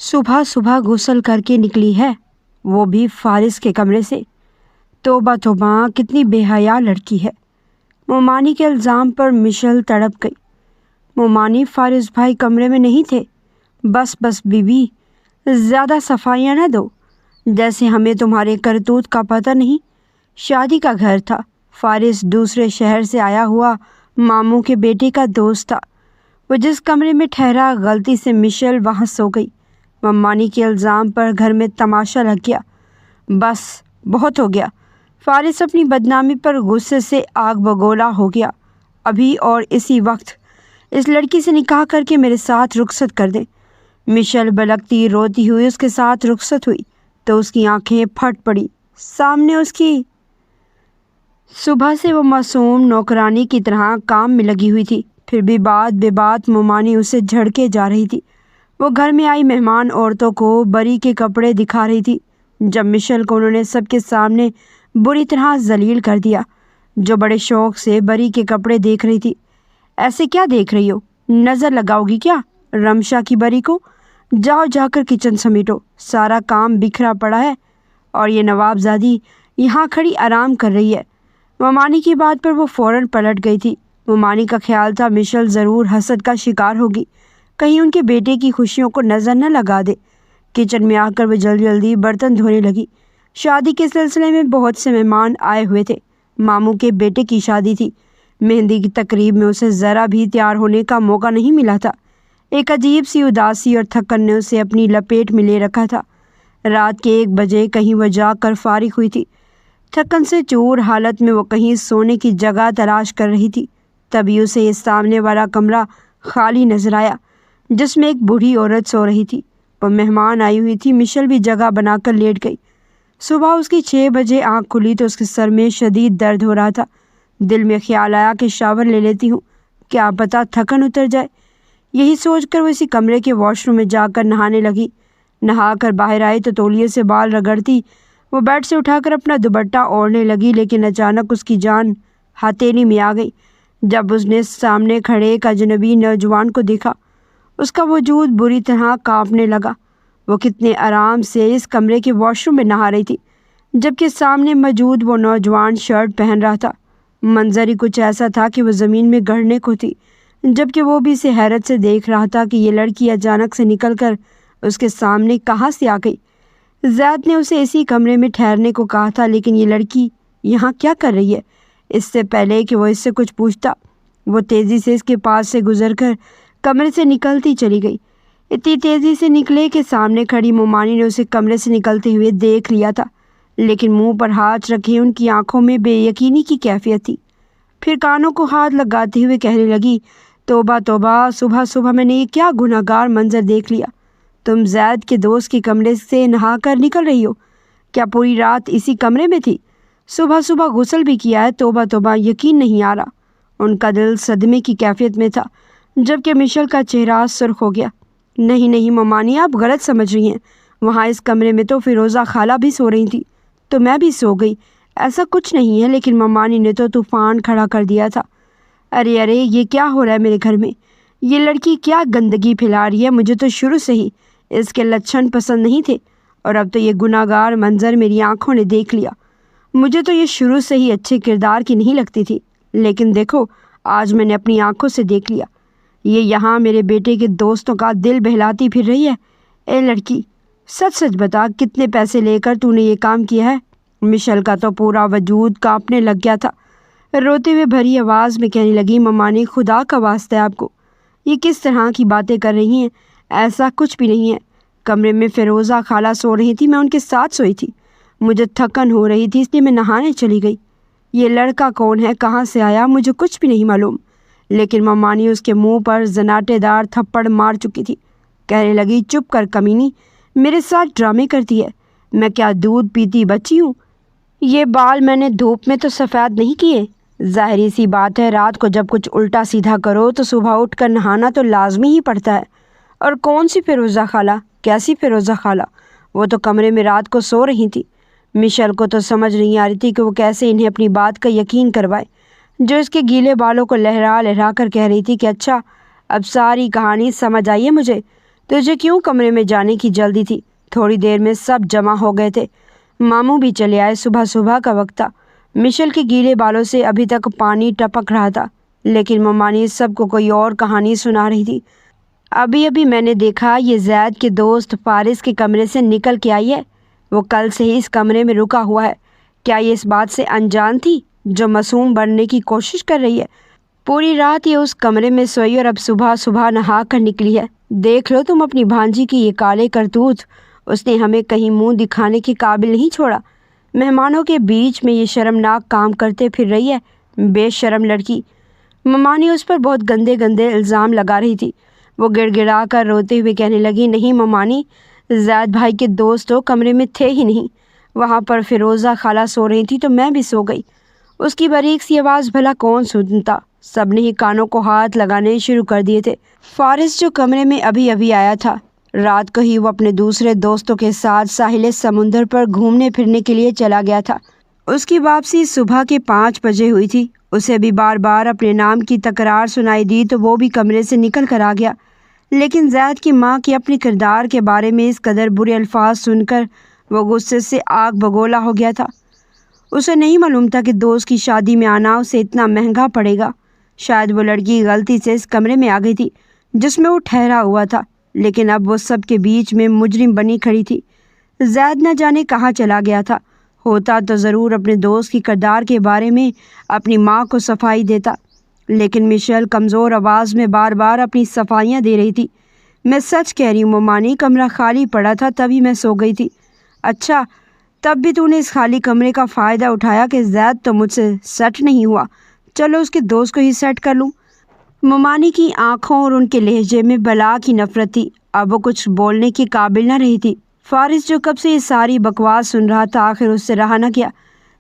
صبح صبح غسل کر کے نکلی ہے، وہ بھی فارس کے کمرے سے۔ توبہ توبہ، کتنی بے حیا لڑکی ہے۔ مومانی کے الزام پر مشل تڑپ گئی۔ مومانی، فارس بھائی کمرے میں نہیں تھے۔ بس بس بیوی، زیادہ صفائیاں نہ دو، جیسے ہمیں تمہارے کرتوت کا پتہ نہیں۔ شادی کا گھر تھا۔ فارس دوسرے شہر سے آیا ہوا ماموں کے بیٹے کا دوست تھا۔ وہ جس کمرے میں ٹھہرا، غلطی سے مشل وہاں سو گئی۔ مومانی کے الزام پر گھر میں تماشا لگ گیا۔ بس بہت ہو گیا۔ فارس اپنی بدنامی پر غصے سے آگ بگولا ہو گیا۔ ابھی اور اسی وقت اس لڑکی سے نکاح کر کے میرے ساتھ رخصت کر دیں۔ مشل بلکتی روتی ہوئی اس کے ساتھ رخصت ہوئی تو اس کی آنکھیں پھٹ پڑی۔ سامنے اس کی صبح سے وہ معصوم نوکرانی کی طرح کام میں لگی ہوئی تھی، پھر بھی بات بے بات مومانی اسے جھڑکے جا رہی تھی۔ وہ گھر میں آئی مہمان عورتوں کو بری کے کپڑے دکھا رہی تھی، جب مشل کو انہوں نے سب کے سامنے بری طرح ذلیل کر دیا، جو بڑے شوق سے بری کے کپڑے دیکھ رہی تھی۔ ایسے کیا دیکھ رہی ہو؟ نظر لگاؤ گی کیا رمشا کی بری کو؟ جاؤ جا کر کچن سمیٹو، سارا کام بکھرا پڑا ہے اور یہ نواب زادی یہاں کھڑی آرام کر رہی ہے۔ مومانی کی بات پر وہ فوراً پلٹ گئی تھی۔ مومانی کا خیال تھا مشل ضرور حسد کا شکار ہوگی، کہیں ان کے بیٹے کی خوشیوں کو نظر نہ لگا دے۔ کچن میں آ کر وہ جلدی جلدی برتن دھونے لگی۔ شادی کے سلسلے میں بہت سے مہمان آئے ہوئے تھے۔ ماموں کے بیٹے کی شادی تھی۔ مہندی کی تقریب میں اسے ذرا بھی تیار ہونے کا موقع نہیں ملا تھا۔ ایک عجیب سی اداسی اور تھکن نے اسے اپنی لپیٹ میں لے رکھا تھا۔ رات کے 1 بجے کہیں وہ جا کر فارغ ہوئی تھی۔ تھکن سے چور حالت میں وہ کہیں سونے کی جگہ تلاش کر رہی تھی، تبھی اسے اس سامنے والا کمرہ خالی نظر آیا جس میں ایک بوڑھی عورت سو رہی تھی۔ وہ مہمان آئی ہوئی تھی۔ مشل بھی جگہ بنا کر لیٹ گئی۔ صبح اس کی 6 بجے آنکھ کھلی تو اس کے سر میں شدید درد ہو رہا تھا۔ دل میں خیال آیا کہ شاور لے لیتی ہوں، کیا پتہ تھکن اتر جائے۔ یہی سوچ کر وہ اسی کمرے کے واش روم میں جا کر نہانے لگی۔ نہا کر باہر آئی تو تولیے سے بال رگڑتی وہ بیڈ سے اٹھا کر اپنا دوپٹہ اوڑھنے لگی، لیکن اچانک اس کی جان ہتھیلی میں آ گئی جب اس نے سامنے کھڑے ایک اجنبی نوجوان کو دیکھا۔ اس کا وجود بری طرح کانپنے لگا۔ وہ کتنے آرام سے اس کمرے کے واش روم میں نہا رہی تھی، جبکہ سامنے موجود وہ نوجوان شرٹ پہن رہا تھا۔ منظر ہی کچھ ایسا تھا کہ وہ زمین میں گڑنے کو تھی، جبکہ وہ بھی اسے حیرت سے دیکھ رہا تھا کہ یہ لڑکی اچانک سے نکل کر اس کے سامنے کہاں سے آ گئی۔ زید نے اسے اسی کمرے میں ٹھہرنے کو کہا تھا، لیکن یہ لڑکی یہاں کیا کر رہی ہے؟ اس سے پہلے کہ وہ اس سے کچھ پوچھتا، وہ تیزی سے اس کے پاس سے گزر کر کمرے سے نکلتی چلی گئی۔ اتنی تیزی سے نکلے کہ سامنے کھڑی مومانی نے اسے کمرے سے نکلتے ہوئے دیکھ لیا تھا، لیکن منہ پر ہاتھ رکھے ان کی آنکھوں میں بے یقینی کی کیفیت تھی۔ پھر کانوں کو ہاتھ لگاتے ہوئے کہنے لگی، توبہ توبہ، صبح صبح میں نے یہ کیا گناہگار منظر دیکھ لیا۔ تم زید کے دوست کے کمرے سے نہا کر نکل رہی ہو؟ کیا پوری رات اسی کمرے میں تھی؟ صبح صبح غسل بھی کیا ہے؟ توبہ توبہ، یقین نہیں آ رہا۔ ان کا دل صدمے کی کیفیت میں تھا، جبکہ مشل کا چہرہ سرخ ہو گیا۔ نہیں نہیں مومانی، آپ غلط سمجھ رہی ہیں۔ وہاں اس کمرے میں تو فیروزہ خالہ بھی سو رہی تھی، تو میں بھی سو گئی۔ ایسا کچھ نہیں ہے، لیکن مومانی نے تو طوفان کھڑا کر دیا تھا۔ ارے ارے، یہ کیا ہو رہا ہے میرے گھر میں؟ یہ لڑکی کیا گندگی پھیلا رہی ہے؟ مجھے تو شروع سے ہی اس کے لچھن پسند نہیں تھے، اور اب تو یہ گناہگار منظر میری آنکھوں نے دیکھ لیا۔ مجھے تو یہ شروع سے ہی اچھے کردار کی نہیں لگتی تھی، لیکن دیکھو آج میں نے اپنی آنکھوں سے دیکھ لیا۔ یہ یہاں میرے بیٹے کے دوستوں کا دل بہلاتی پھر رہی ہے۔ اے لڑکی، سچ سچ بتا، کتنے پیسے لے کر تو نے یہ کام کیا ہے؟ مشل کا تو پورا وجود کانپنے لگ گیا تھا۔ روتے ہوئے بھری آواز میں کہنے لگی، مومانی، خدا کا واسطہ ہے آپ کو، یہ کس طرح کی باتیں کر رہی ہیں؟ ایسا کچھ بھی نہیں ہے۔ کمرے میں فیروزہ خالہ سو رہی تھی، میں ان کے ساتھ سوئی تھی۔ مجھے تھکن ہو رہی تھی، اس لیے میں نہانے چلی گئی۔ یہ لڑکا کون ہے، کہاں سے آیا، مجھے کچھ بھی نہیں معلوم۔ لیکن مومانی اس کے منہ پر زناٹے دار تھپڑ مار چکی تھی۔ کہنے لگی، چپ کر کمینی، میرے ساتھ ڈرامے کرتی ہے۔ میں کیا دودھ پیتی بچی ہوں؟ یہ بال میں نے دھوپ میں تو سفید نہیں کیے۔ ظاہری سی بات ہے، رات کو جب کچھ الٹا سیدھا کرو تو صبح اٹھ کر نہانا تو لازمی ہی پڑتا ہے۔ اور کون سی فیروزہ خالہ؟ کیسی فیروزہ خالہ؟ وہ تو کمرے میں رات کو سو رہی تھی۔ مشل کو تو سمجھ نہیں آ رہی تھی کہ وہ کیسے انہیں اپنی بات کا یقین کروائے، جو اس کے گیلے بالوں کو لہرا لہرا کر کہہ رہی تھی کہ اچھا، اب ساری کہانی سمجھ آئی ہے مجھے۔ تجھے کیوں کمرے میں جانے کی جلدی تھی؟ تھوڑی دیر میں سب جمع ہو گئے تھے، ماموں بھی چلے آئے۔ صبح صبح کا وقت تھا، مشل کے گیلے بالوں سے ابھی تک پانی ٹپک رہا تھا، لیکن ممانی سب کو کوئی اور کہانی سنا رہی تھی۔ ابھی میں نے دیکھا یہ زید کے دوست فارس کے کمرے سے نکل کے آئی ہے، وہ کل سے ہی اس کمرے میں رکا ہوا ہے۔ کیا یہ اس بات سے انجان تھی جو معصوم بننے کی کوشش کر رہی ہے؟ پوری رات یہ اس کمرے میں سوئی اور اب صبح صبح نہا کر نکلی ہے۔ دیکھ لو تم اپنی بھانجی کی یہ کالے کرتوت، اس نے ہمیں کہیں منہ دکھانے کے قابل نہیں چھوڑا۔ مہمانوں کے بیچ میں یہ شرمناک کام کرتے پھر رہی ہے، بے شرم لڑکی۔ ممانی اس پر بہت گندے گندے الزام لگا رہی تھی۔ وہ گڑ گڑا کر روتے ہوئے کہنے لگی، نہیں ممانی، زید بھائی کے دوست تو کمرے میں تھے ہی نہیں، وہاں پر فیروزہ خالہ سو رہی تھی تو میں بھی سو گئی۔ اس کی باریک سی آواز بھلا کون سنتا؟ سب نے ہی کانوں کو ہاتھ لگانے شروع کر دیے تھے۔ فارس جو کمرے میں ابھی آیا تھا، رات کو ہی وہ اپنے دوسرے دوستوں کے ساتھ ساحل سمندر پر گھومنے پھرنے کے لیے چلا گیا تھا۔ اس کی واپسی صبح کے 5 بجے ہوئی تھی۔ اسے بھی بار بار اپنے نام کی تکرار سنائی دی تو وہ بھی کمرے سے نکل کر آ گیا، لیکن زید کی ماں کے اپنے کردار کے بارے میں اس قدر برے الفاظ سن کر وہ غصے سے آگ بگولا ہو گیا تھا۔ اسے نہیں معلوم تھا کہ دوست کی شادی میں آنا اسے اتنا مہنگا پڑے گا۔ شاید وہ لڑکی غلطی سے اس کمرے میں آ گئی تھی جس میں وہ ٹھہرا ہوا تھا، لیکن اب وہ سب کے بیچ میں مجرم بنی کھڑی تھی۔ زید نہ جانے کہاں چلا گیا تھا، ہوتا تو ضرور اپنے دوست کی کردار کے بارے میں اپنی ماں کو صفائی دیتا، لیکن مشل کمزور آواز میں بار بار اپنی صفائیاں دے رہی تھی۔ میں سچ کہہ رہی ہوں ممانی، کمرہ خالی پڑا تھا تبھی میں سو گئی تھی۔ اچھا، تب بھی تو نے اس خالی کمرے کا فائدہ اٹھایا کہ زید تو مجھ سے سیٹ نہیں ہوا، چلو اس کے دوست کو ہی سیٹ کر لوں۔ ممانی کی آنکھوں اور ان کے لہجے میں بلا کی نفرت تھی، اب وہ کچھ بولنے کے قابل نہ رہی تھی۔ فارس جو کب سے یہ ساری بکواس سن رہا تھا آخر اس سے رہا نہ کیا،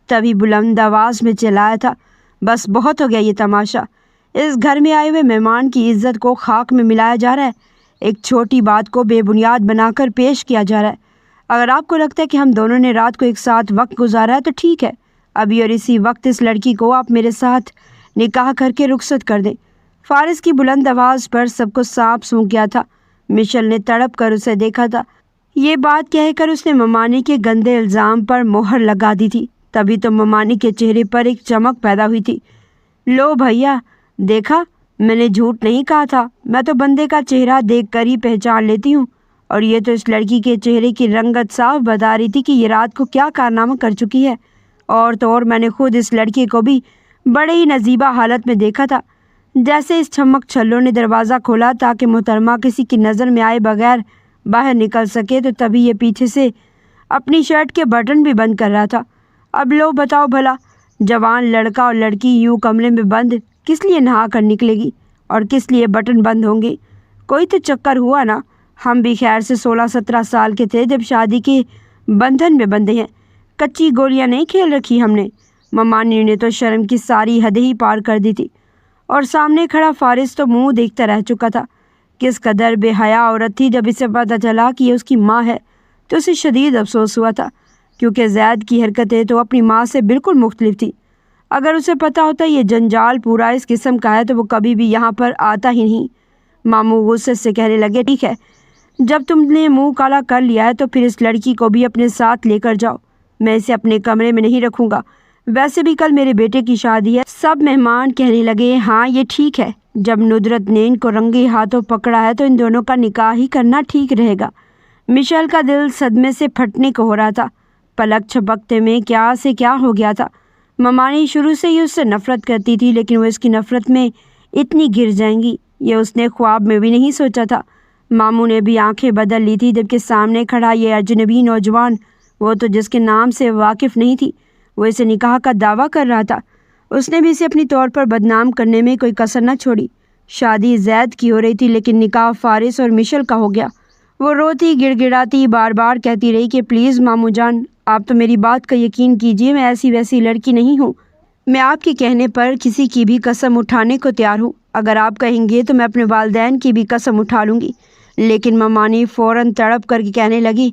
تبھی بلند آواز میں چلایا تھا، بس بہت ہو گیا یہ تماشا، اس گھر میں آئے ہوئے مہمان کی عزت کو خاک میں ملایا جا رہا ہے، ایک چھوٹی بات کو بے بنیاد بنا کر پیش کیا جا رہا ہے۔ اگر آپ کو لگتا ہے کہ ہم دونوں نے رات کو ایک ساتھ وقت گزارا ہے تو ٹھیک ہے، ابھی اور اسی وقت اس لڑکی کو آپ میرے ساتھ نکاح کر کے رخصت کر دیں۔ فارس کی بلند آواز پر سب کو سانپ سونکھ گیا تھا۔ مشل نے تڑپ کر اسے دیکھا تھا۔ یہ بات کہہ کر اس نے ممانی کے گندے الزام پر مہر لگا دی تھی، تبھی تو ممانی کے چہرے پر ایک چمک پیدا ہوئی تھی۔ لو بھیا، دیکھا، میں نے جھوٹ نہیں کہا تھا، میں تو بندے کا چہرہ دیکھ کر ہی پہچان لیتی ہوں، اور یہ تو اس لڑکی کے چہرے کی رنگت صاف بتا رہی تھی کہ یہ رات کو کیا کارنامہ کر چکی ہے۔ اور تو اور میں نے خود اس لڑکی کو بھی بڑے ہی نزیبہ حالت میں دیکھا تھا، جیسے اس چھمک چھلوں نے دروازہ کھولا تاکہ محترمہ کسی کی نظر میں آئے بغیر باہر نکل سکے، تو تبھی یہ پیچھے سے اپنی شرٹ کے بٹن بھی بند کر رہا تھا۔ اب لو بتاؤ بھلا، جوان لڑکا اور لڑکی یوں کمرے میں بند کس لیے نہا کر نکلے گی، اور کس لیے بٹن بند ہوں گے؟ کوئی تو چکر ہوا نا، ہم بھی خیر سے 16-17 سال کے تھے جب شادی کے بندھن میں بندھے ہیں، کچی گولیاں نہیں کھیل رکھی ہم نے۔ ممانی نے تو شرم کی ساری حدیں ہی پار کر دی تھی، اور سامنے کھڑا فارس تو منہ دیکھتا رہ چکا تھا۔ کس قدر بے حیا عورت تھی، جب اسے پتہ چلا کہ یہ اس کی ماں ہے تو اسے شدید افسوس ہوا تھا، کیونکہ زید کی حرکتیں تو اپنی ماں سے بالکل مختلف تھی۔ اگر اسے پتہ ہوتا یہ جنجال پورا اس قسم کا ہے تو وہ کبھی بھی یہاں پر آتا ہی نہیں۔ ماموں غصے سے کہنے لگے، ٹھیک ہے، جب تم نے منہ کالا کر لیا ہے تو پھر اس لڑکی کو بھی اپنے ساتھ لے کر جاؤ، میں اسے اپنے کمرے میں نہیں رکھوں گا، ویسے بھی کل میرے بیٹے کی شادی ہے۔ سب مہمان کہنے لگے، ہاں یہ ٹھیک ہے، جب ندرت نے ان کو رنگے ہاتھوں پکڑا ہے تو ان دونوں کا نکاح ہی کرنا ٹھیک رہے گا۔ مشل کا دل صدمے سے پھٹنے کو ہو رہا تھا، پلک چھپکتے میں کیا سے کیا ہو گیا تھا۔ ممانی شروع سے ہی اس سے نفرت کرتی تھی، لیکن وہ اس کی نفرت میں اتنی گر جائیں گی یہ اس نے خواب میں بھی نہیں سوچا تھا۔ ماموں نے بھی آنکھیں بدل لی تھی، جبکہ سامنے کھڑا یہ اجنبی نوجوان، وہ تو جس کے نام سے واقف نہیں تھی، وہ اسے نکاح کا دعویٰ کر رہا تھا۔ اس نے بھی اسے اپنی طور پر بدنام کرنے میں کوئی کسر نہ چھوڑی۔ شادی زید کی ہو رہی تھی، لیکن نکاح فارس اور مشل کا ہو گیا۔ وہ روتی گڑ گڑاتی بار بار کہتی رہی کہ پلیز ماموں جان، آپ تو میری بات کا یقین کیجیے، میں ایسی ویسی لڑکی نہیں ہوں، میں آپ کے کہنے پر کسی کی بھی قسم اٹھانے کو تیار ہوں، اگر آپ کہیں گے تو میں اپنے والدین کی بھی قسم اٹھا لوں گی۔ لیکن ممانی فوراً تڑپ کر کے کہنے لگی،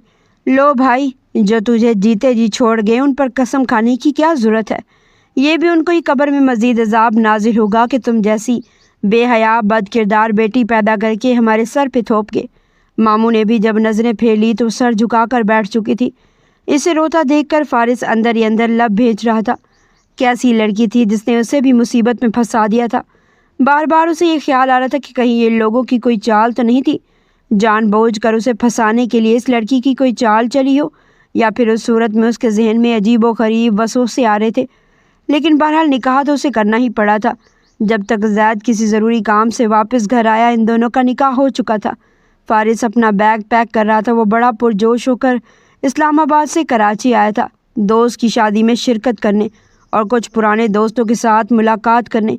لو بھائی، جو تجھے جیتے جی چھوڑ گئے ان پر قسم کھانے کی کیا ضرورت ہے؟ یہ بھی ان کو ہی قبر میں مزید عذاب نازل ہوگا کہ تم جیسی بے حیا بد کردار بیٹی پیدا کر کے ہمارے سر پہ تھوپ گئے۔ ماموں نے بھی جب نظریں پھیر لی تو سر جھکا کر بیٹھ چکی تھی۔ اسے روتا دیکھ کر فارس اندر ہی اندر لب بھیج رہا تھا۔ کیسی لڑکی تھی جس نے اسے بھی مصیبت میں پھنسا دیا تھا۔ بار بار اسے یہ خیال آ رہا تھا کہ کہیں یہ لوگوں کی کوئی چال تو نہیں تھی، جان بوجھ کر اسے پھنسانے کے لیے اس لڑکی کی کوئی چال چلی ہو، یا پھر اس صورت میں اس کے ذہن میں عجیب و غریب وسوسے آ رہے تھے۔ لیکن بہرحال نکاح تو اسے کرنا ہی پڑا تھا۔ جب تک زید کسی ضروری کام سے واپس گھر آیا ان دونوں کا نکاح ہو چکا تھا۔ فارس اپنا بیگ پیک کر رہا تھا۔ وہ بڑا پرجوش ہو کر اسلام آباد سے کراچی آیا تھا، دوست کی شادی میں شرکت کرنے اور کچھ پرانے دوستوں کے ساتھ ملاقات کرنے۔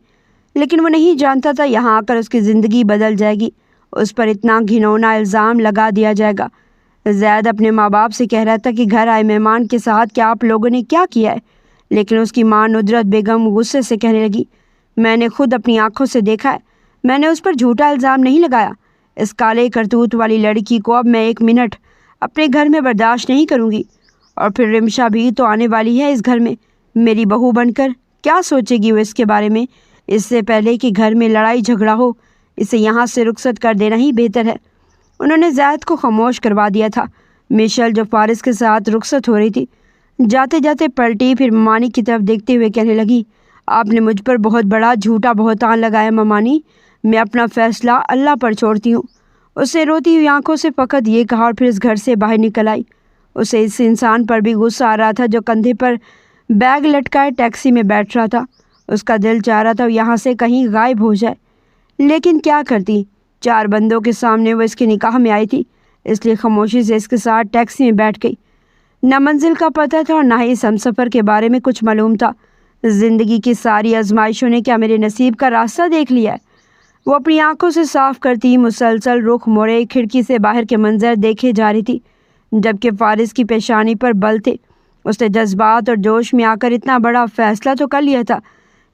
لیکن وہ نہیں جانتا تھا یہاں آ کر اس کی زندگی بدل جائے گی، اس پر اتنا گھنونا الزام لگا دیا جائے گا۔ زید اپنے ماں باپ سے کہہ رہا تھا کہ گھر آئے مہمان کے ساتھ کیا آپ لوگوں نے کیا کیا ہے، لیکن اس کی ماں ندرت بیگم غصے سے کہنے لگی، میں نے خود اپنی آنکھوں سے دیکھا ہے، میں نے اس پر جھوٹا الزام نہیں لگایا۔ اس کالے کرتوت والی لڑکی کو اب میں 1 منٹ اپنے گھر میں برداشت نہیں کروں گی۔ اور پھر رمشا بھی تو آنے والی ہے اس گھر میں، میری بہو بن کر۔ کیا سوچے گی وہ اس کے بارے میں؟ اس سے پہلے کہ گھر میں لڑائی جھگڑا ہو، اسے یہاں سے رخصت کر دینا ہی بہتر ہے۔ انہوں نے زید کو خاموش کروا دیا تھا۔ مشل جو فارس کے ساتھ رخصت ہو رہی تھی، جاتے جاتے پلٹی، پھر ممانی کی طرف دیکھتے ہوئے کہنے لگی، آپ نے مجھ پر بہت بڑا جھوٹا بہتان لگایا ممانی، میں اپنا فیصلہ اللہ پر چھوڑتی ہوں۔ اسے روتی ہوئی آنکھوں سے فقط یہ کہا اور پھر اس گھر سے باہر نکل آئی۔ اسے اس انسان پر بھی غصہ آ رہا تھا جو کندھے پر بیگ لٹکائے ٹیکسی میں بیٹھ رہا تھا۔ اس کا دل چاہ رہا تھا یہاں سے کہیں غائب ہو جائے، لیکن کیا کرتی؟ 4 بندوں کے سامنے وہ اس کے نکاح میں آئی تھی، اس لیے خاموشی سے اس کے ساتھ ٹیکسی میں بیٹھ گئی۔ نہ منزل کا پتہ تھا اور نہ ہی اس ہمسفر کے بارے میں کچھ معلوم تھا۔ زندگی کی ساری آزمائشوں نے کیا میرے نصیب کا راستہ دیکھ لیا ہے؟ وہ اپنی آنکھوں سے صاف کرتی مسلسل رخ موڑے کھڑکی سے باہر کے منظر دیکھے جا رہی تھی، جبکہ فارس کی پیشانی پر بل تھے۔ اس نے جذبات اور جوش میں آ کر اتنا بڑا فیصلہ تو کر لیا تھا،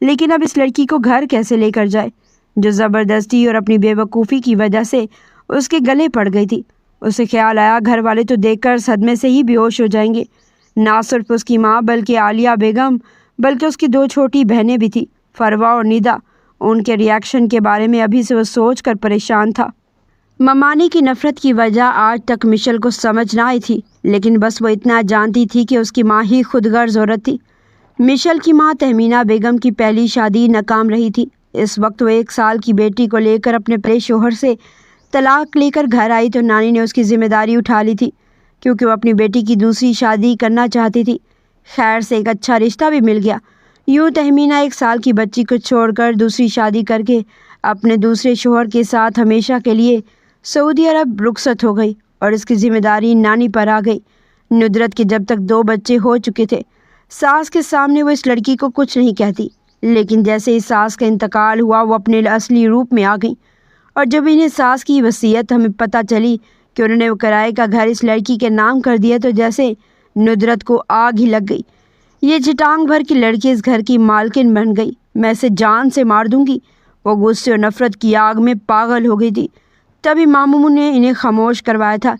لیکن اب اس لڑکی کو گھر کیسے لے کر جائے جو زبردستی اور اپنی بے وقوفی کی وجہ سے اس کے گلے پڑ گئی تھی؟ اسے خیال آیا گھر والے تو دیکھ کر صدمے سے ہی بے ہوش ہو جائیں گے، نہ صرف اس کی ماں بلکہ عالیہ بیگم، بلکہ اس کی 2 چھوٹی بہنیں بھی تھیں، فروا اور ندا۔ ان کے ری ایکشن کے بارے میں ابھی سے وہ سوچ کر پریشان تھا۔ ممانی کی نفرت کی وجہ آج تک مشل کو سمجھ نہ آئی تھی، لیکن بس وہ اتنا جانتی تھی کہ اس کی ماں ہی خود غرض عورت تھی۔ مشل کی ماں تہمینہ بیگم کی پہلی شادی ناکام رہی تھی۔ اس وقت وہ 1 سال کی بیٹی کو لے کر اپنے پہلے شوہر سے طلاق لے کر گھر آئی تو نانی نے اس کی ذمہ داری اٹھا لی تھی، کیونکہ وہ اپنی بیٹی کی دوسری شادی کرنا چاہتی تھی۔ خیر سے ایک اچھا رشتہ بھی مل گیا۔ یوں تہمینہ 1 سال کی بچی کو چھوڑ کر دوسری شادی کر کے اپنے دوسرے شوہر کے ساتھ ہمیشہ کے لیے سعودی عرب رخصت ہو گئی اور اس کی ذمہ داری نانی پر آ گئی۔ ندرت کے جب تک 2 بچے ہو چکے تھے، ساس کے سامنے وہ اس لڑکی کو کچھ نہیں کہتی، لیکن جیسے ہی ساس کا انتقال ہوا وہ اپنے اصلی روپ میں آ گئی۔ اور جب انہیں ساس کی وصیت ہمیں پتہ چلی کہ انہوں نے وہ کرائے کا گھر اس لڑکی کے نام کر دیا تو جیسے ندرت کو آگ ہی لگ گئی۔ یہ چٹانگ بھر کی لڑکی اس گھر کی مالکن بن گئی، میں اسے جان سے مار دوں گی۔ وہ غصے اور نفرت کی آگ میں پاگل ہو گئی تھی۔ تبھی ماموں نے انہیں خاموش کروایا تھا،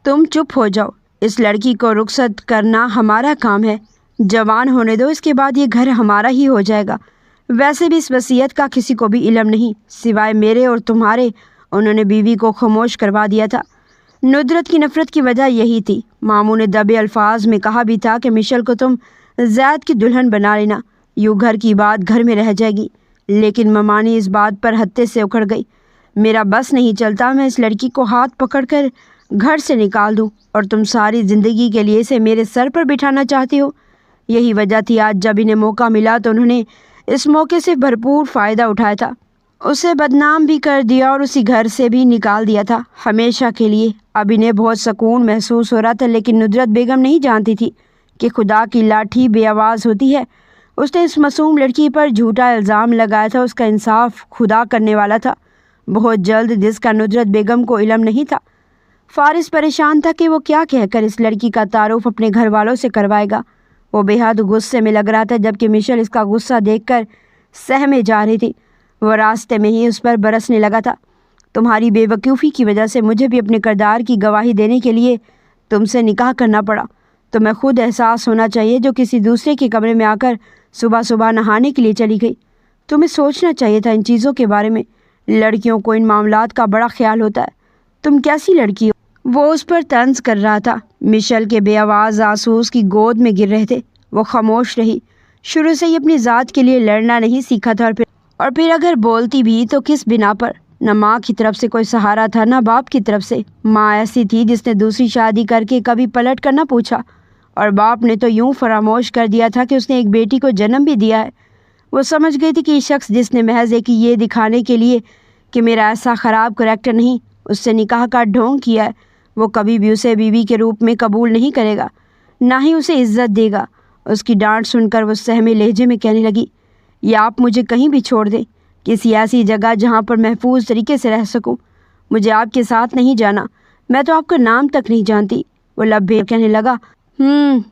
تم چپ ہو جاؤ، اس لڑکی کو رخصت کرنا ہمارا کام ہے، جوان ہونے دو، اس کے بعد یہ گھر ہمارا ہی ہو جائے گا۔ ویسے بھی اس وصیت کا کسی کو بھی علم نہیں سوائے میرے اور تمہارے، انہوں نے بیوی کو خاموش کروا دیا تھا۔ ندرت کی نفرت کی وجہ یہی تھی۔ ماموں نے دبے الفاظ میں کہا بھی تھا کہ مشل کو تم زید کی دلہن بنا لینا، یوں گھر کی بات گھر میں رہ جائے گی، لیکن ممانی اس بات پر ہتے سے اکھڑ گئی۔ میرا بس نہیں چلتا، میں اس لڑکی کو ہاتھ پکڑ کر گھر سے نکال دوں اور تم ساری زندگی کے لیے اسے میرے سر پر بٹھانا چاہتی ہو۔ یہی وجہ تھی آج جب انہیں موقع ملا تو انہوں نے اس موقع سے بھرپور فائدہ اٹھایا تھا، اسے بدنام بھی کر دیا اور اسی گھر سے بھی نکال دیا تھا ہمیشہ کے لیے۔ اب انہیں بہت سکون محسوس ہو رہا تھا، لیکن ندرت بیگم نہیں جانتی تھی کہ خدا کی لاٹھی بے آواز ہوتی ہے۔ اس نے اس معصوم لڑکی پر جھوٹا الزام لگایا تھا، اس کا انصاف خدا کرنے والا تھا بہت جلد، جس کا ندرت بیگم کو علم نہیں تھا۔ فارس پریشان تھا کہ وہ کیا کہہ کر اس لڑکی کا تعارف اپنے گھر والوں سے کروائے گا۔ وہ بے حد غصے میں لگ رہا تھا، جبکہ مشل اس کا غصہ دیکھ کر سہمے جا رہی تھی۔ وہ راستے میں ہی اس پر برسنے لگا تھا، تمہاری بے وقوفی کی وجہ سے مجھے بھی اپنے کردار کی گواہی دینے کے لیے تم سے نکاح کرنا پڑا۔ تمہیں خود احساس ہونا چاہیے جو کسی دوسرے کے کمرے میں آ کر صبح صبح نہانے کے لیے چلی گئی۔ تمہیں سوچنا چاہیے تھا ان چیزوں کے بارے میں، لڑکیوں کو ان معاملات کا بڑا خیال ہوتا ہے۔ تم کیسی لڑکی ہو؟ وہ اس پر طنز کر رہا تھا۔ مشل کے بے آواز آنسو اس کی گود میں گر رہے تھے۔ وہ خاموش رہی۔ شروع سے ہی اپنی ذات کے لیے لڑنا نہیں سیکھا تھا، اور پھر اگر بولتی بھی تو کس بنا پر؟ نہ ماں کی طرف سے کوئی سہارا تھا، نہ باپ کی طرف سے۔ ماں ایسی تھی جس نے دوسری شادی کر کے کبھی پلٹ کر نہ پوچھا، اور باپ نے تو یوں فراموش کر دیا تھا کہ اس نے ایک بیٹی کو جنم بھی دیا ہے۔ وہ سمجھ گئی تھی کہ یہ شخص جس نے محض ایک یہ دکھانے کے لیے کہ میرا ایسا خراب کریکٹر نہیں، اس سے نکاح کا ڈھونگ کیا ہے، وہ کبھی بھی اسے بیوی کے روپ میں قبول نہیں کرے گا، نہ ہی اسے عزت دے گا۔ اس کی ڈانٹ سن کر وہ سہمے لہجے میں کہنے لگی، یا آپ مجھے کہیں بھی چھوڑ دیں، کسی ایسی جگہ جہاں پر محفوظ طریقے سے رہ سکوں، مجھے آپ کے ساتھ نہیں جانا، میں تو آپ کا نام تک نہیں جانتی۔ وہ لب بھیر کہنے لگا،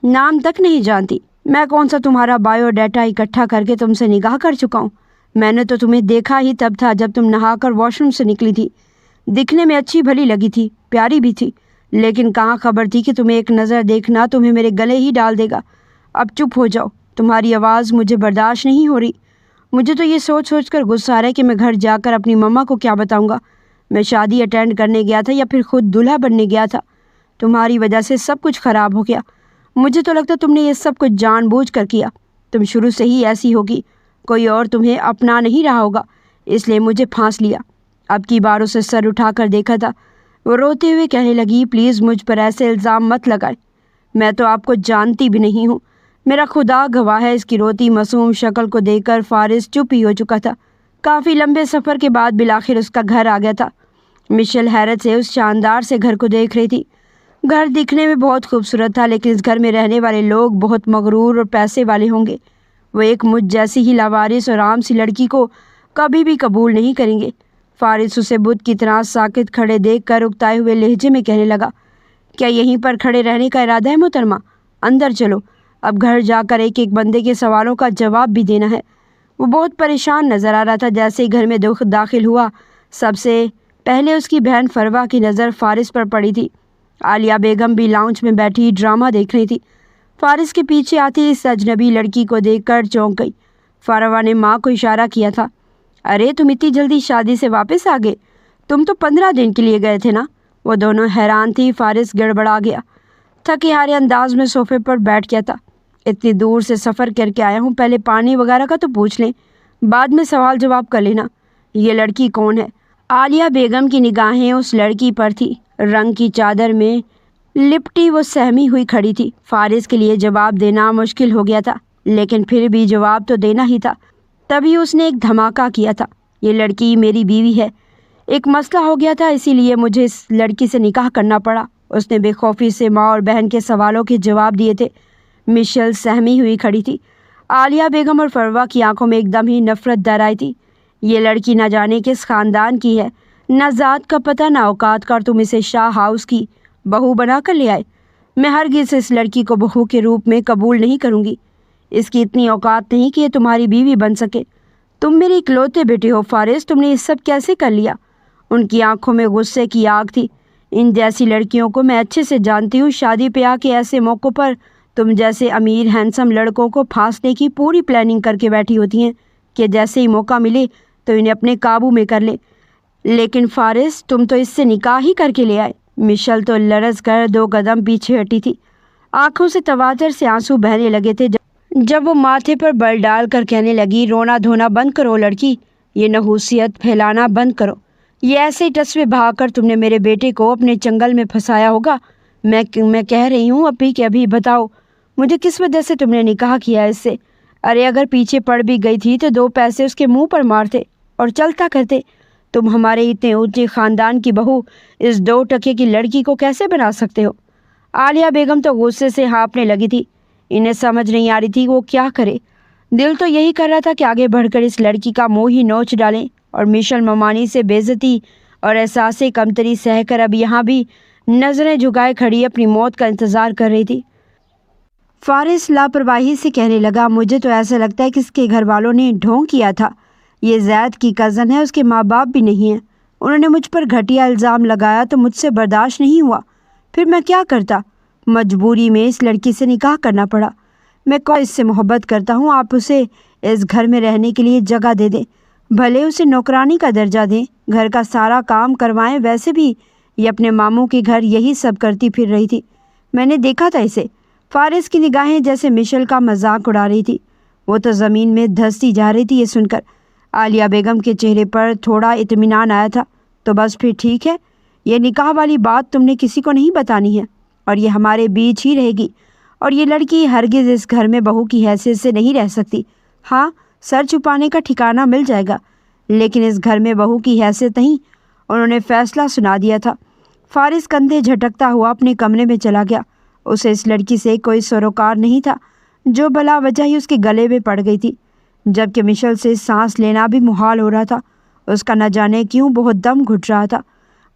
نام تک نہیں جانتی؟ میں کون سا تمہارا بایو ڈیٹا اکٹھا کر کے تم سے نکاح کر چکا ہوں؟ میں نے تو تمہیں دیکھا ہی تب تھا جب تم نہا کر واش روم سے نکلی تھی۔ دکھنے میں اچھی بھلی لگی تھی، پیاری بھی تھی، لیکن کہاں خبر تھی کہ تمہیں ایک نظر دیکھنا تمہیں میرے گلے ہی ڈال دے گا۔ اب چپ ہو جاؤ، تمہاری آواز مجھے برداشت نہیں ہو رہی۔ مجھے تو یہ سوچ سوچ کر غصہ آ رہا ہے کہ میں گھر جا کر اپنی مما کو کیا بتاؤں گا۔ میں شادی اٹینڈ کرنے گیا تھا یا پھر خود دلہا بننے گیا تھا؟ تمہاری وجہ سے سب کچھ خراب ہو گیا۔ مجھے تو لگتا تم نے یہ سب کچھ جان بوجھ کر کیا۔ تم شروع سے ہی ایسی ہوگی، کوئی اور تمہیں اپنا نہیں رہا ہوگا، اس لیے مجھے پھانس لیا۔ اب کی بار اسے سر اٹھا کر دیکھا تھا۔ وہ روتے ہوئے کہنے لگی، پلیز مجھ پر ایسے الزام مت لگائے، میں تو آپ کو جانتی بھی نہیں ہوں۔ میرا خدا گواہ ہے۔ اس کی روتی معصوم شکل کو دیکھ کر فارس چپ ہی ہو چکا تھا۔ کافی لمبے سفر کے بعد بالآخر اس کا گھر آ گیا تھا۔ مشل حیرت سے اس شاندار سے گھر کو دیکھ رہی تھی۔ گھر دکھنے میں بہت خوبصورت تھا، لیکن اس گھر میں رہنے والے لوگ بہت مغرور اور پیسے والے ہوں گے۔ وہ ایک مجھ جیسی ہی لاوارث اور عام سی لڑکی کو کبھی بھی قبول نہیں کریں گے۔ فارس اسے بت کی طرح ساکت کھڑے دیکھ کر اکتائے ہوئے لہجے میں کہنے لگا، کیا یہیں پر کھڑے رہنے کا ارادہ ہے محترمہ؟ اندر چلو، اب گھر جا کر ایک ایک بندے کے سوالوں کا جواب بھی دینا ہے۔ وہ بہت پریشان نظر آ رہا تھا۔ جیسے ہی گھر میں داخل ہوا، سب سے پہلے اس کی بہن فروا کی نظر فارس پر پڑی تھی۔ عالیہ بیگم بھی لاؤنج میں بیٹھی ڈرامہ دیکھ رہی تھی۔ فارس کے پیچھے آتی اس اجنبی لڑکی کو دیکھ کر چونک گئی۔ فروا نے ماں کو اشارہ کیا تھا، ارے تم اتنی جلدی شادی سے واپس آ گئے؟ تم تو 15 دن کے لیے گئے تھے نا؟ وہ دونوں حیران تھی۔ فارس گڑبڑا گیا، تھکے ہارے انداز میں صوفے پر بیٹھ گیا تھا۔ اتنی دور سے سفر کر کے آیا ہوں، پہلے پانی وغیرہ کا تو پوچھ لیں، بعد میں سوال جواب کر لینا۔ یہ لڑکی کون ہے؟ عالیہ بیگم کی نگاہیں اس لڑکی پر تھی۔ رنگ کی چادر میں لپٹی وہ سہمی ہوئی کھڑی تھی۔ فارس کے لیے جواب دینا مشکل ہو گیا تھا، لیکن پھر بھی جواب تو دینا ہی تھا۔ تبھی اس نے ایک دھماکہ کیا تھا، یہ لڑکی میری بیوی ہے۔ ایک مسئلہ ہو گیا تھا، اسی لیے مجھے اس لڑکی سے نکاح کرنا پڑا۔ اس نے بے خوفی سے ماں اور بہن کے سوالوں کے جواب دیے تھے۔ مشل سہمی ہوئی کھڑی تھی۔ عالیہ بیگم اور فروا کی آنکھوں میں ایک دم ہی نفرت در آئی تھی۔ یہ لڑکی نہ جانے کس خاندان کی ہے، نہ ذات کا پتہ نہ اوقات کا، اور تم اسے شاہ ہاؤس کی بہو بنا کر لے آئے۔ میں ہرگز اس لڑکی کو بہو کے روپ میں قبول نہیں کروں گی۔ اس کی اتنی اوقات نہیں کہ یہ تمہاری بیوی بن سکے۔ تم میرے اکلوتے بیٹے ہو فارس، تم نے یہ سب کیسے کر لیا؟ ان کی آنکھوں میں غصے کی آگ تھی۔ ان جیسی لڑکیوں کو میں اچھے سے جانتی ہوں۔ شادی پہ آ کے ایسے موقعوں پر تم جیسے امیر ہینڈسم لڑکوں کو پھانسنے کی پوری پلاننگ کر کے بیٹھی ہوتی ہیں کہ جیسے ہی موقع ملے تو انہیں اپنے قابو میں کر لے۔ لیکن فارس، تم تو اس سے نکاح ہی کر کے لے آئے۔ مشل تو لرز کر 2 قدم پیچھے ہٹی تھی۔ آنکھوں سے تواتر سے آنسو بہنے لگے تھے جب وہ ماتھے پر بل ڈال کر کہنے لگی، رونا دھونا بند کرو لڑکی، یہ نحوسیت پھیلانا بند کرو۔ یہ ایسے ٹسوے بہا کر تم نے میرے بیٹے کو اپنے چنگل میں پھنسایا ہوگا۔ میں کہہ رہی ہوں ابھی کہ ابھی بتاؤ مجھے کس وجہ سے تم نے نکاح کیا اس سے؟ ارے اگر پیچھے پڑ بھی گئی تھی تو 2 پیسے اس کے منہ پر مارتے اور چلتا کرتے۔ تم ہمارے اتنے اونچے خاندان کی بہو اس 2 ٹکے کی لڑکی کو کیسے بنا سکتے ہو؟ عالیہ بیگم تو غصے سے ہانپنے لگی تھی۔ انہیں سمجھ نہیں آ رہی تھی وہ کیا کرے۔ دل تو یہی کر رہا تھا کہ آگے بڑھ کر اس لڑکی کا منہ ہی نوچ ڈالیں، اور مشل ممانی سے بے عزتی اور احساس کمتری سہ کر اب یہاں بھی نظریں جھکائے کھڑی اپنی موت کا انتظار کر رہی تھی۔ فارس لاپرواہی سے کہنے لگا، مجھے تو ایسا لگتا ہے کہ اس کے گھر والوں نے ڈھونگ کیا تھا۔ یہ زید کی کزن ہے، اس کے ماں باپ بھی نہیں ہیں۔ انہوں نے مجھ پر گھٹیا الزام لگایا تو مجھ سے برداشت نہیں ہوا۔ پھر میں کیا کرتا؟ مجبوری میں اس لڑکی سے نکاح کرنا پڑا۔ میں اس سے محبت کرتا ہوں۔ آپ اسے اس گھر میں رہنے کے لیے جگہ دے دیں، بھلے اسے نوکرانی کا درجہ دیں، گھر کا سارا کام کروائیں۔ ویسے بھی یہ اپنے ماموں کے گھر یہی سب کرتی پھر رہی تھی۔ میں نے دیکھا تھا اسے۔ فارس کی نگاہیں جیسے مشل کا مذاق اڑا رہی تھی۔ وہ تو زمین میں دھنستی جا رہی تھی۔ یہ سن کر عالیہ بیگم کے چہرے پر تھوڑا اطمینان آیا تھا۔ تو بس پھر ٹھیک ہے، یہ نکاح والی بات تم نے کسی کو نہیں بتانی ہے، اور یہ ہمارے بیچ ہی رہے گی، اور یہ لڑکی ہرگز اس گھر میں بہو کی حیثیت سے نہیں رہ سکتی۔ ہاں، سر چھپانے کا ٹھکانہ مل جائے گا، لیکن اس گھر میں بہو کی حیثیت نہیں۔ انہوں نے فیصلہ سنا دیا تھا۔ فارس کندھے جھٹکتا ہوا اپنے کمرے میں چلا گیا۔ اسے اس لڑکی سے کوئی سروکار نہیں تھا جو بلا وجہ ہی اس کے گلے میں پڑ گئی تھی، جبکہ مشل سے سانس لینا بھی محال ہو رہا تھا۔ اس کا نہ جانے کیوں بہت دم گھٹ رہا تھا۔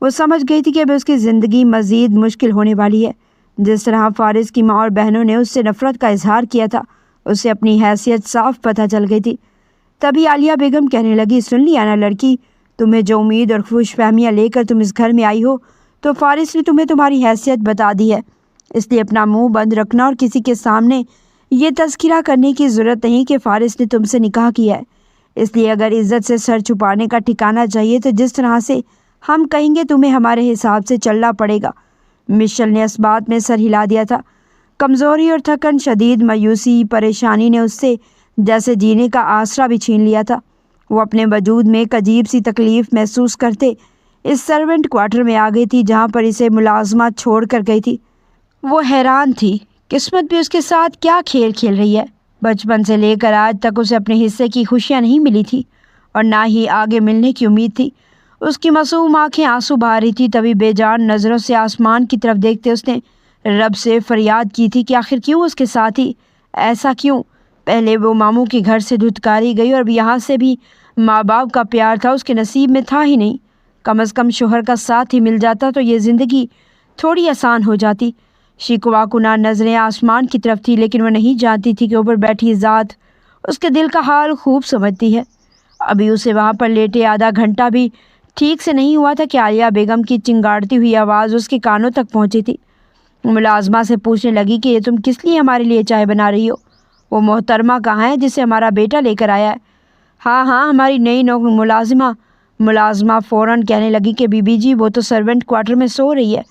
وہ سمجھ گئی تھی کہ اب اس کی زندگی مزید مشکل ہونے والی ہے۔ جس طرح فارس کی ماں اور بہنوں نے اس سے نفرت کا اظہار کیا تھا، اسے اپنی حیثیت صاف پتہ چل گئی تھی۔ تبھی عالیہ بیگم کہنے لگی، سن لیا نا لڑکی، تمہیں جو امید اور خوش فہمیاں لے کر تم اس گھر میں آئی ہو، تو فارس نے تمہیں تمہاری حیثیت بتا دی ہے۔ اس لیے اپنا منہ بند رکھنا اور کسی کے سامنے یہ تذکرہ کرنے کی ضرورت نہیں کہ فارس نے تم سے نکاح کیا ہے۔ اس لیے اگر عزت سے سر چھپانے کا ٹھکانہ چاہیے تو جس طرح سے ہم کہیں گے تمہیں ہمارے حساب سے چلنا پڑے گا۔ مشل نے اس بات میں سر ہلا دیا تھا۔ کمزوری اور تھکن، شدید مایوسی، پریشانی نے اس سے جیسے جینے کا آسرا بھی چھین لیا تھا۔ وہ اپنے وجود میں ایک عجیب سی تکلیف محسوس کرتے اس سرونٹ کوارٹر میں آ گئی تھی جہاں پر اسے ملازمہ چھوڑ کر گئی تھی۔ وہ حیران تھی، قسمت بھی اس کے ساتھ کیا کھیل کھیل رہی ہے۔ بچپن سے لے کر آج تک اسے اپنے حصے کی خوشیاں نہیں ملی تھی، اور نہ ہی آگے ملنے کی امید تھی۔ اس کی معصوم آنکھیں آنسو بہا رہی تھی۔ تبھی بے جان نظروں سے آسمان کی طرف دیکھتے اس نے رب سے فریاد کی تھی کہ آخر کیوں اس کے ساتھ ہی ایسا کیوں؟ پہلے وہ ماموں کے گھر سے دھتکاری گئی، اور اب یہاں سے بھی ماں باپ کا پیار تھا اس کے نصیب میں تھا ہی نہیں۔ کم از کم شوہر کا ساتھ ہی مل جاتا تو یہ زندگی تھوڑی آسان ہو جاتی۔ شکوہ کناں نظریں آسمان کی طرف تھی، لیکن وہ نہیں جانتی تھی کہ اوپر بیٹھی ذات اس کے دل کا حال خوب سمجھتی ہے۔ ابھی اسے وہاں پر لیٹے آدھا گھنٹہ بھی ٹھیک سے نہیں ہوا تھا کہ عالیہ بیگم کی چنگاڑتی ہوئی آواز اس کے کانوں تک پہنچی تھی۔ ملازمہ سے پوچھنے لگی کہ یہ تم کس لیے ہمارے لیے چائے بنا رہی ہو؟ وہ محترمہ کہاں ہے جسے ہمارا بیٹا لے کر آیا ہے؟ ہاں ہاں، ہماری نئی ملازمہ۔ ملازمہ فوراً کہنے لگی کہ بی بی جی وہ تو سرونٹ کوارٹر میں سو رہی ہے۔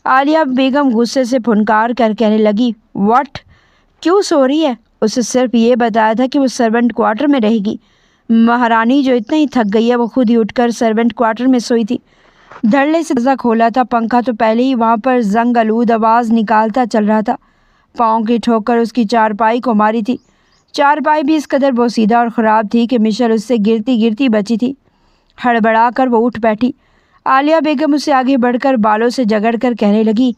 عالیہ بیگم غصے سے پھنکار کر کہنے لگی، واٹ؟ کیوں سو رہی ہے؟ اسے صرف یہ بتایا تھا کہ وہ سرونٹ کوارٹر میں رہے گی۔ مہارانی جو اتنا ہی تھک گئی ہے وہ خود ہی اٹھ کر سرونٹ کوارٹر میں سوئی تھی۔ دھڑلے سے دروازہ کھولا تھا، پنکھا تو پہلے ہی وہاں پر زنگ آلود آواز نکالتا چل رہا تھا۔ پاؤں کی ٹھوکر اس کی چارپائی کو ماری تھی۔ چارپائی بھی اس قدر بوسیدہ اور خراب تھی کہ مشل اس سے گرتی گرتی بچی تھی۔ ہڑبڑا کر وہ اٹھ بیٹھی۔ عالیہ بیگم اسے آگے بڑھ کر بالوں سے جگڑ کر کہنے لگی،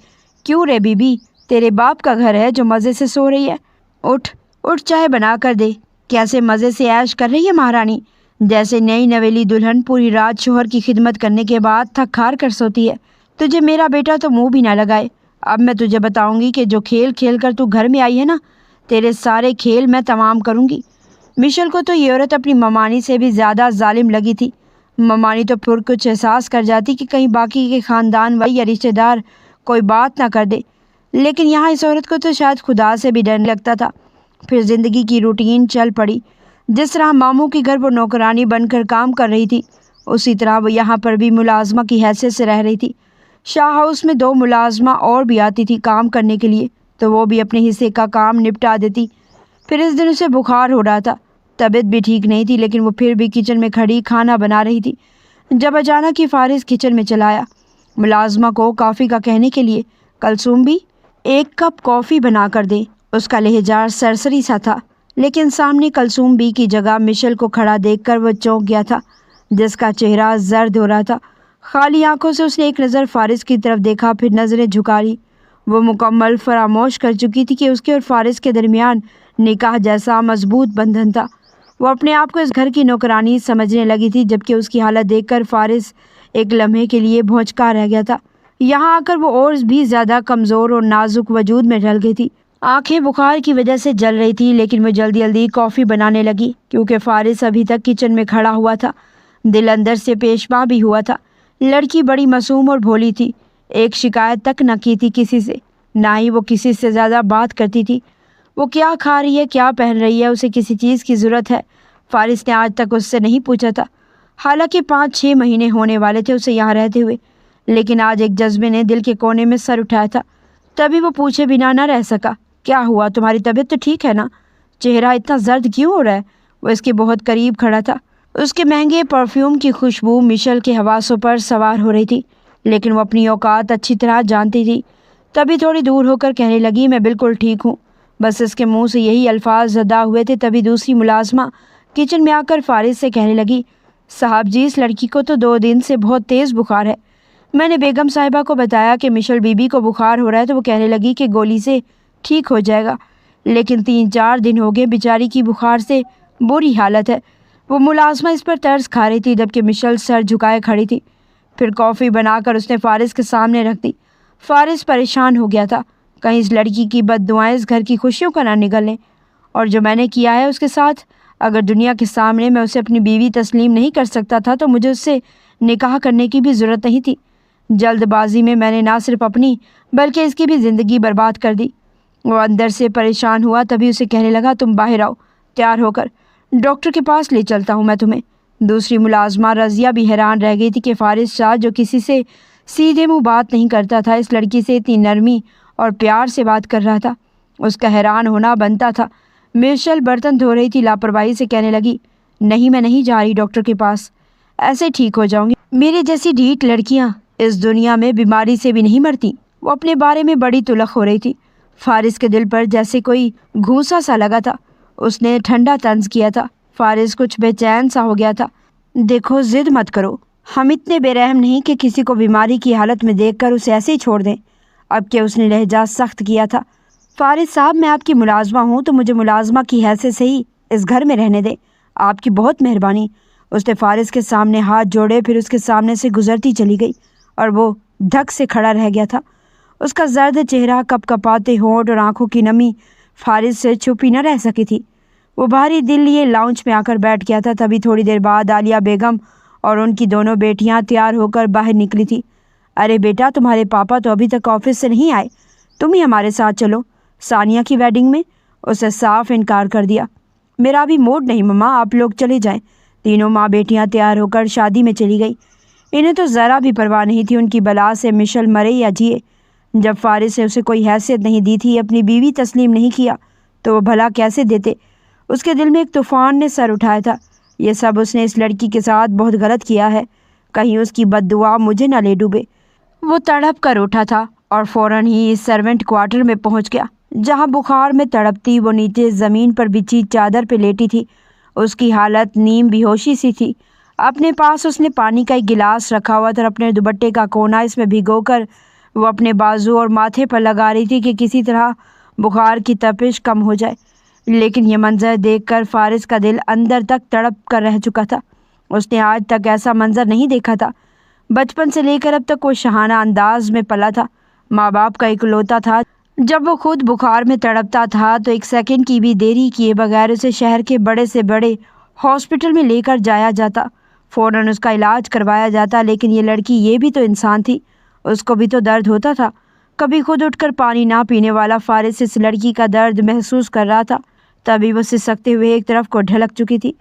کیوں رے بی بی، تیرے باپ کا گھر ہے جو مزے سے سو رہی ہے؟ اٹھ اٹھ، چائے بنا کر دے۔ کیسے مزے سے عیش کر رہی ہے مہارانی، جیسے نئی نویلی دلہن پوری رات شوہر کی خدمت کرنے کے بعد تھک ہار کر سوتی ہے۔ تجھے میرا بیٹا تو منہ بھی نہ لگائے۔ اب میں تجھے بتاؤں گی کہ جو کھیل کھیل کر تو گھر میں آئی ہے نا، تیرے سارے کھیل میں تمام کروں گی۔ مشل کو تو یہ عورت اپنی ممانی سے بھی زیادہ ظالم لگی تھی۔ ممانی تو پھر کچھ احساس کر جاتی کہ کہیں باقی کے خاندان والی یا رشتہ دار کوئی بات نہ کر دے، لیکن یہاں اس عورت کو تو شاید خدا سے بھی ڈر لگتا تھا۔ پھر زندگی کی روٹین چل پڑی۔ جس طرح ماموں کے گھر وہ نوکرانی بن کر کام کر رہی تھی، اسی طرح وہ یہاں پر بھی ملازمہ کی حیثیت سے رہ رہی تھی۔ شاہ ہاؤس میں 2 ملازمہ اور بھی آتی تھی کام کرنے کے لیے، تو وہ بھی اپنے حصے کا کام نپٹا دیتی۔ پھر اس دن اسے بخار ہو رہا تھا، طبیعت بھی ٹھیک نہیں تھی، لیکن وہ پھر بھی کچن میں کھڑی کھانا بنا رہی تھی جب اچانک ہی فارس کچن میں چلا آیا ملازمہ کو کافی کا کہنے کے لیے۔ کلثوم بھی 1 کپ کافی بنا کر دیں۔ اس کا لہجہ سرسری سا تھا، لیکن سامنے کلثوم بی کی جگہ مشل کو کھڑا دیکھ کر وہ چونک گیا تھا، جس کا چہرہ زرد ہو رہا تھا۔ خالی آنکھوں سے اس نے ایک نظر فارس کی طرف دیکھا، پھر نظریں جھکا لی۔ وہ مکمل فراموش کر چکی تھی کہ اس کے اور فارس کے درمیان نکاح جیسا مضبوط بندھن تھا۔ وہ اپنے آپ کو اس گھر کی نوکرانی سمجھنے لگی تھی، جبکہ اس کی حالت دیکھ کر فارس ایک لمحے کے لیے بھونچکا رہ گیا تھا۔ یہاں آ کر وہ اور بھی زیادہ کمزور اور نازک وجود میں ڈھل گئی تھی۔ آنکھیں بخار کی وجہ سے جل رہی تھی، لیکن وہ جلدی جلدی کافی بنانے لگی کیونکہ فارس ابھی تک کچن میں کھڑا ہوا تھا۔ دل اندر سے پیشوا بھی ہوا تھا۔ لڑکی بڑی معصوم اور بھولی تھی، ایک شکایت تک نہ کی تھی کسی سے، نہ ہی وہ کسی سے زیادہ بات کرتی تھی۔ وہ کیا کھا رہی ہے، کیا پہن رہی ہے، اسے کسی چیز کی ضرورت ہے، فارس نے آج تک اس سے نہیں پوچھا تھا۔ حالانکہ 5-6 مہینے ہونے والے تھے اسے یہاں رہتے ہوئے، لیکن آج ایک جذبے نے دل کے کونے میں سر اٹھایا تھا۔ تبھی وہ پوچھے بنا نہ رہ سکا، کیا ہوا؟ تمہاری طبیعت تو ٹھیک ہے نا؟ چہرہ اتنا زرد کیوں ہو رہا ہے؟ وہ اس کے بہت قریب کھڑا تھا۔ اس کے مہنگے پرفیوم کی خوشبو مشل کے حواسوں پر سوار ہو رہی تھی، لیکن وہ اپنی اوقات اچھی طرح جانتی تھی۔ تبھی تھوڑی دور ہو کر کہنے لگی، میں بالکل ٹھیک ہوں۔ بس اس کے منہ سے یہی الفاظ ادا ہوئے تھے، تبھی دوسری ملازمہ کچن میں آ کر فارس سے کہنے لگی، صاحب جی، اس لڑکی کو تو 2 دن سے بہت تیز بخار ہے۔ میں نے بیگم صاحبہ کو بتایا کہ مشل بی بی کو بخار ہو رہا ہے تو وہ کہنے لگی کہ گولی سے ٹھیک ہو جائے گا، لیکن 3-4 دن ہو گئے بیچاری کی بخار سے بری حالت ہے۔ وہ ملازمہ اس پر ترس کھا رہی تھی جبکہ مشل سر جھکائے کھڑی تھی۔ پھر کافی بنا کر اس نے فارس کے سامنے رکھ دی۔ فارس پریشان ہو گیا تھا، کہیں اس لڑکی کی بد دعائیں اس گھر کی خوشیوں کا نہ نگلیں، اور جو میں نے کیا ہے اس کے ساتھ، اگر دنیا کے سامنے میں اسے اپنی بیوی تسلیم نہیں کر سکتا تھا تو مجھے اس سے نکاح کرنے کی بھی ضرورت نہیں تھی۔ جلد بازی میں نے نہ صرف اپنی بلکہ اس کی بھی زندگی برباد کر دی۔ وہ اندر سے پریشان ہوا، تبھی اسے کہنے لگا، تم باہر آؤ تیار ہو کر، ڈاکٹر کے پاس لے چلتا ہوں میں تمہیں۔ دوسری ملازمہ رضیہ بھی حیران رہ گئی تھی کہ فارس شاہ جو کسی سے سیدھے منہ بات نہیں کرتا تھا، اس لڑکی سے اتنی نرمی اور پیار سے بات کر رہا تھا۔ اس کا حیران ہونا بنتا تھا۔ مشل برتن دھو رہی تھی، لاپرواہی سے کہنے لگی، نہیں میں نہیں جا رہی ڈاکٹر کے پاس، ایسے ٹھیک ہو جاؤں گی۔ میرے جیسی ڈھیٹ لڑکیاں اس دنیا میں بیماری سے بھی نہیں مرتی۔ وہ اپنے بارے میں بڑی تلخ ہو رہی تھی۔ فارس کے دل پر جیسے کوئی گھوسا سا لگا تھا۔ اس نے ٹھنڈا طنز کیا تھا۔ فارس کچھ بے چین سا ہو گیا تھا۔ دیکھو، ضد مت کرو، ہم اتنے بے رحم نہیں کہ کسی کو بیماری کی حالت میں دیکھ کر اسے ایسے ہی چھوڑ دیں۔ اب کہ اس نے لہجہ سخت کیا تھا، فارس صاحب میں آپ کی ملازمہ ہوں تو مجھے ملازمہ کی حیثیت سے ہی اس گھر میں رہنے دیں، آپ کی بہت مہربانی۔ اس نے فارس کے سامنے ہاتھ جوڑے، پھر اس کے سامنے سے گزرتی چلی گئی اور وہ دھک سے کھڑا رہ گیا تھا۔ اس کا زرد چہرہ، کپ کپاتے ہونٹ اور آنکھوں کی نمی فارس سے چھپی نہ رہ سکی تھی۔ وہ بھاری دل لیے لاؤنج میں آ کر بیٹھ گیا تھا۔ تبھی تھوڑی دیر بعد عالیہ بیگم اور ان کی دونوں بیٹیاں تیار ہو کر باہر نکلی تھی۔ ارے بیٹا، تمہارے پاپا تو ابھی تک آفس سے نہیں آئے، تم ہی ہمارے ساتھ چلو ثانیہ کی ویڈنگ میں۔ اسے صاف انکار کر دیا۔ میرا ابھی موڈ نہیں مما، آپ لوگ چلے جائیں۔ تینوں ماں بیٹیاں تیار ہو کر شادی میں چلی گئی۔ انہیں تو ذرا بھی پرواہ نہیں تھی ان کی بلا سے مشل مرے یا جیے۔ جب فارس نے اسے کوئی حیثیت نہیں دی تھی، اپنی بیوی تسلیم نہیں کیا، تو وہ بھلا کیسے دیتے؟ اس کے دل میں ایک طوفان نے سر اٹھایا تھا۔ یہ سب اس نے اس لڑکی کے ساتھ بہت غلط کیا ہے، کہیں اس کی بد دعا مجھے نہ لے ڈوبے۔ وہ تڑپ کر اٹھا تھا اور فوراً ہی اس سرونٹ کوارٹر میں پہنچ گیا، جہاں بخار میں تڑپتی وہ نیچے زمین پر بچھی چادر پہ لیٹی تھی۔ اس کی حالت نیم بے ہوشی سی تھی۔ اپنے پاس اس نے پانی کا ایک گلاس رکھا ہوا تھا اور اپنے دوپٹے کا کونا اس میں بھگو کر وہ اپنے بازو اور ماتھے پر لگا رہی تھی کہ کسی طرح بخار کی تپش کم ہو جائے۔ لیکن یہ منظر دیکھ کر فارس کا دل اندر تک تڑپ کر رہ چکا تھا۔ اس نے آج تک ایسا منظر نہیں دیکھا تھا۔ بچپن سے لے کر اب تک وہ شاہانہ انداز میں پلا تھا، ماں باپ کا اکلوتا تھا۔ جب وہ خود بخار میں تڑپتا تھا تو 1 سیکنڈ کی بھی دیری کیے بغیر اسے شہر کے بڑے سے بڑے ہاسپٹل میں لے کر جایا جاتا، فوراً اس کا علاج کروایا جاتا۔ لیکن یہ لڑکی، یہ بھی تو انسان تھی، اس کو بھی تو درد ہوتا تھا۔ کبھی خود اٹھ کر پانی نہ پینے والا فارس اس لڑکی کا درد محسوس کر رہا تھا، تبھی وہ سسکتے ہوئے ایک طرف کو ڈھلک چکی تھی۔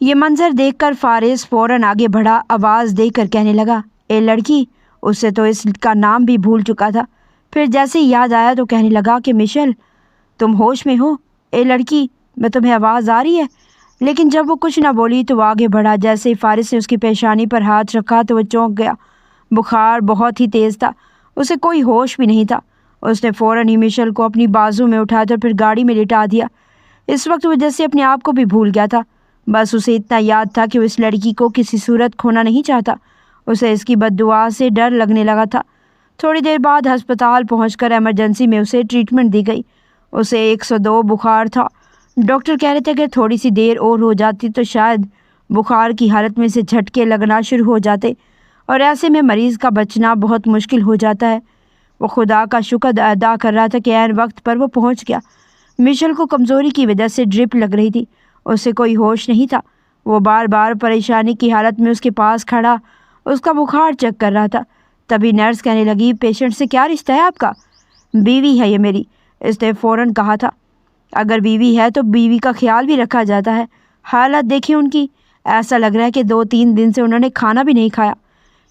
یہ منظر دیکھ کر فارس فوراً آگے بڑھا، آواز دے کر کہنے لگا، اے لڑکی۔ اسے تو اس کا نام بھی بھول چکا تھا۔ پھر جیسے ہی یاد آیا تو کہنے لگا کہ مشل، تم ہوش میں ہو؟ اے لڑکی، میں تمہیں آواز آ رہی ہے؟ لیکن جب وہ کچھ نہ بولی تو وہ آگے بڑھا۔ جیسے ہی فارس نے اس کی پیشانی پر ہاتھ رکھا تو وہ چونک گیا۔ بخار بہت ہی تیز تھا، اسے کوئی ہوش بھی نہیں تھا۔ اس نے فوراً ہی مشل کو اپنی بازو میں اٹھا کر پھر گاڑی میں لٹا دیا۔ اس وقت وہ جیسے اپنے آپ کو بھی بھول گیا تھا۔ بس اسے اتنا یاد تھا کہ وہ اس لڑکی کو کسی صورت کھونا نہیں چاہتا۔ اسے اس کی بد دعا سے ڈر لگنے لگا تھا۔ تھوڑی دیر بعد ہسپتال پہنچ کر ایمرجنسی میں اسے ٹریٹمنٹ دی گئی۔ اسے 102 بخار تھا۔ ڈاکٹر کہہ رہے تھے کہ تھوڑی سی دیر اور ہو جاتی تو شاید بخار کی حالت میں سے جھٹکے لگنا شروع ہو جاتے اور ایسے میں مریض کا بچنا بہت مشکل ہو جاتا ہے۔ وہ خدا کا شکر ادا کر رہا تھا کہ عین وقت پر وہ پہنچ گیا۔ مشل کو کمزوری کی وجہ سے ڈرپ لگ رہی تھی، اسے کوئی ہوش نہیں تھا۔ وہ بار بار پریشانی کی حالت میں اس کے پاس کھڑا اس کا بخار چیک کر رہا تھا۔ تبھی نرس کہنے لگی، پیشنٹ سے کیا رشتہ ہے آپ کا؟ بیوی ہے یہ میری، اس نے فوراً کہا تھا۔ اگر بیوی ہے تو بیوی کا خیال بھی رکھا جاتا ہے۔ حالت دیکھیں ان کی، ایسا لگ رہا ہے کہ 2-3 دن سے انہوں نے کھانا بھی نہیں کھایا۔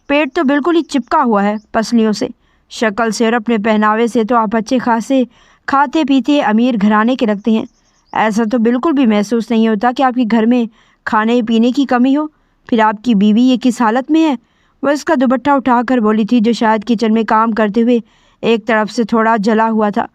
پیٹ تو بالکل ہی چپکا ہوا ہے پسلیوں سے، شکل سے اور اپنے پہناوے سے تو آپ اچھے خاصے کھاتے پیتے امیر گھرانے کے لگتے ہیں۔ ایسا تو بالکل بھی محسوس نہیں ہوتا کہ آپ کے گھر میں کھانے پینے کی کمی ہو۔ پھر آپ کی بیوی یہ کس حالت میں ہے؟ وہ اس کا دوپٹہ اٹھا کر بولی تھی، جو شاید کچن میں کام کرتے ہوئے ایک طرف سے تھوڑا جلا ہوا تھا،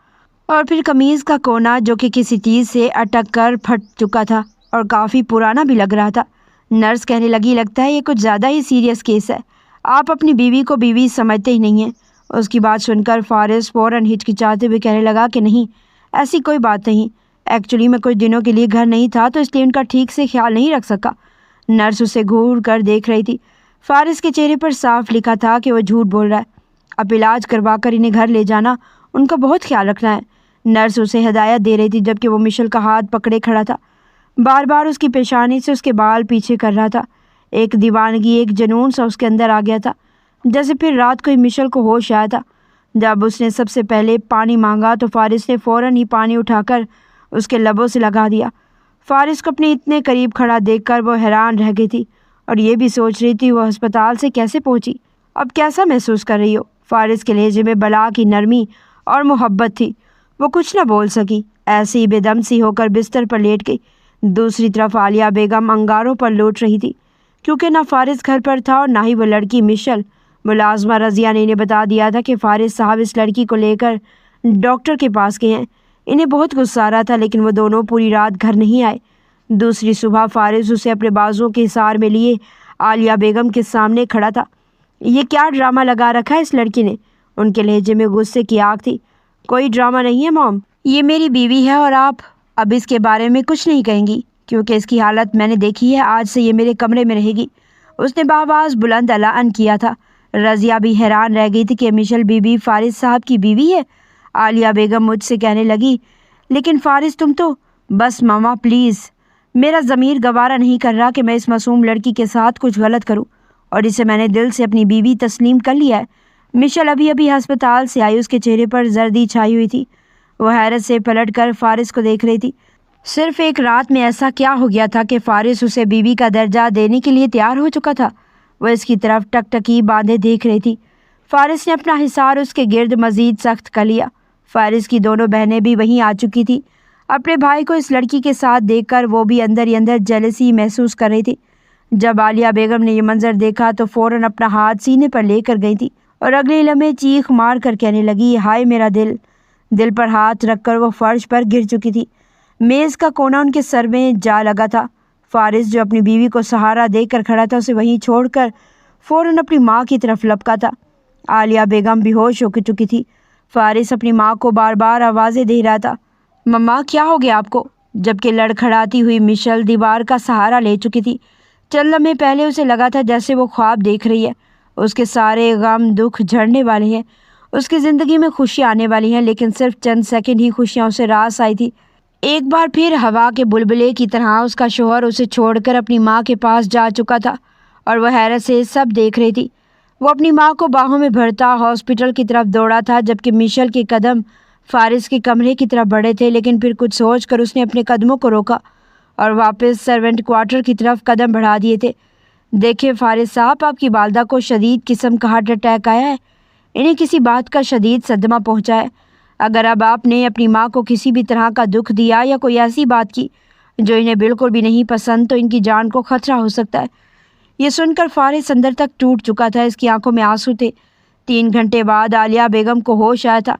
اور پھر قمیض کا کونا جو کہ کسی چیز سے اٹک کر پھٹ چکا تھا اور کافی پرانا بھی لگ رہا تھا۔ نرس کہنے لگی، لگتا ہے یہ کچھ زیادہ ہی سیریس کیس ہے، آپ اپنی بیوی کو بیوی سمجھتے ہی نہیں ہیں۔ اس کی بات سن کر فارس فوراً ہچکچاتے ہوئے کہنے لگا کہ نہیں، ایسی کوئی بات نہیں، ایکچولی میں کچھ دنوں کے لیے گھر نہیں تھا تو اس لیے ان کا ٹھیک سے خیال نہیں رکھ سکا۔ نرس اسے گھور کر دیکھ رہی تھی۔ فارس کے چہرے پر صاف لکھا تھا کہ وہ جھوٹ بول رہا ہے۔ اب علاج کروا کر انہیں گھر لے جانا، ان کا بہت خیال رکھنا ہے۔ نرس اسے ہدایت دے رہی تھی جبکہ وہ مشل کا ہاتھ پکڑے کھڑا تھا، بار بار اس کی پیشانی سے اس کے بال پیچھے کر رہا تھا۔ ایک دیوانگی، ایک جنون سا اس کے اندر آ گیا تھا، جیسے پھر رات کو ہی مشل کو ہوش آیا تھا۔ جب اس نے سب سے پہلے پانی مانگا تو فارس نے فوراً ہی پانی اٹھا کر اس کے لبوں سے لگا دیا۔ فارس کو اپنے اتنے قریب کھڑا دیکھ کر وہ حیران رہ گئی تھی اور یہ بھی سوچ رہی تھی وہ ہسپتال سے کیسے پہنچی۔ اب کیسا محسوس کر رہی ہو؟ فارس کے لہجے میں بلا کی نرمی اور محبت تھی۔ وہ کچھ نہ بول سکی، ایسے ہی بے دم سی ہو کر بستر پر لیٹ گئی۔ دوسری طرف عالیہ بیگم انگاروں پر لوٹ رہی تھی، کیونکہ نہ فارس گھر پر تھا اور نہ ہی وہ لڑکی مشل۔ ملازمہ رضیہ نے انہیں بتا دیا تھا کہ فارس صاحب اس لڑکی کو لے کر ڈاکٹر کے پاس گئے ہیں۔ انہیں بہت غصہ آ رہا تھا، لیکن وہ دونوں پوری رات گھر نہیں آئے۔ دوسری صبح فارس اسے اپنے بازوؤں کے حصار میں لیے عالیہ بیگم کے سامنے کھڑا تھا۔ یہ کیا ڈرامہ لگا رکھا ہے اس لڑکی نے؟ ان کے لہجے میں غصے کی آگ تھی۔ کوئی ڈرامہ نہیں ہے موم، یہ میری بیوی ہے اور آپ اب اس کے بارے میں کچھ نہیں کہیں گی، کیونکہ اس کی حالت میں نے دیکھی ہے۔ آج سے یہ میرے کمرے میں رہے گی، اس نے بآواز بلند اعلان کیا تھا۔ رضیہ بھی حیران رہ گئی تھی کہ مشل بی بی فارس صاحب کی بیوی ہے۔ عالیہ بیگم مجھ سے کہنے لگی، لیکن فارس تم تو… بس ماما پلیز، میرا ضمیر گوارا نہیں کر رہا کہ میں اس معصوم لڑکی کے ساتھ کچھ غلط کروں، اور اسے میں نے دل سے اپنی بیوی تسلیم کر لیا ہے۔ مشل ابھی ہسپتال سے آئی، اس کے چہرے پر زردی چھائی ہوئی تھی۔ وہ حیرت سے پلٹ کر فارس کو دیکھ رہی تھی۔ صرف ایک رات میں ایسا کیا ہو گیا تھا کہ فارس اسے بیوی کا درجہ دینے کے لیے تیار ہو چکا تھا؟ وہ اس کی طرف ٹکٹکی باندھے دیکھ رہی تھی۔ فارس نے اپنا حصار اس کے گرد مزید سخت کر لیا۔ فارس کی دونوں بہنیں بھی وہیں آ چکی تھی۔ اپنے بھائی کو اس لڑکی کے ساتھ دیکھ کر وہ بھی اندر ہی اندر جیلسی محسوس کر رہی تھی۔ جب عالیہ بیگم نے یہ منظر دیکھا تو فوراً اپنا ہاتھ سینے پر لے کر گئی تھی اور اگلے لمحے چیخ مار کر کہنے لگی، ہائے میرا دل! دل پر ہاتھ رکھ کر وہ فرش پر گر چکی تھی۔ میز کا کونا ان کے سر میں جا لگا تھا۔ فارس جو اپنی بیوی کو سہارا دے کر کھڑا تھا، اسے وہیں چھوڑ کر فوراً اپنی ماں کی طرف لپکا تھا۔ عالیہ بیگم بے ہوش ہو چکی تھی۔ فارس اپنی ماں کو بار بار آوازیں دے رہا تھا، مما کیا ہو گیا آپ کو؟ جبکہ لڑکھڑاتی ہوئی مشل دیوار کا سہارا لے چکی تھی۔ چند لمحے پہلے اسے لگا تھا جیسے وہ خواب دیکھ رہی ہے۔ اس کے سارے غم دکھ جھڑنے والے ہیں، اس کی زندگی میں خوشیاں آنے والی ہیں، لیکن صرف چند سیکنڈ ہی خوشیاں اسے راس آئی تھی۔ ایک بار پھر ہوا کے بلبلے کی طرح اس کا شوہر اسے چھوڑ کر اپنی ماں کے پاس جا چکا تھا اور وہ حیرت سے سب دیکھ رہی تھی۔ وہ اپنی ماں کو باہوں میں بھرتا ہاسپٹل کی طرف دوڑا تھا، جبکہ مشل کے قدم فارس کے کمرے کی طرف بڑھے تھے، لیکن پھر کچھ سوچ کر اس نے اپنے قدموں کو روکا اور واپس سرونٹ کوارٹر کی طرف قدم بڑھا دیے تھے۔ دیکھیں فارس صاحب، آپ کی والدہ کو شدید قسم کا ہارٹ اٹیک آیا ہے، انہیں کسی بات کا شدید صدمہ پہنچا ہے۔ اگر اب آپ نے اپنی ماں کو کسی بھی طرح کا دکھ دیا یا کوئی ایسی بات کی جو انہیں بالکل بھی نہیں پسند تو ان کی جان کو خطرہ ہو سکتا ہے۔ یہ سن کر فارس اندر تک ٹوٹ چکا تھا، اس کی آنکھوں میں آنسو تھے۔ 3 گھنٹے بعد عالیہ بیگم کو ہوش آیا تھا۔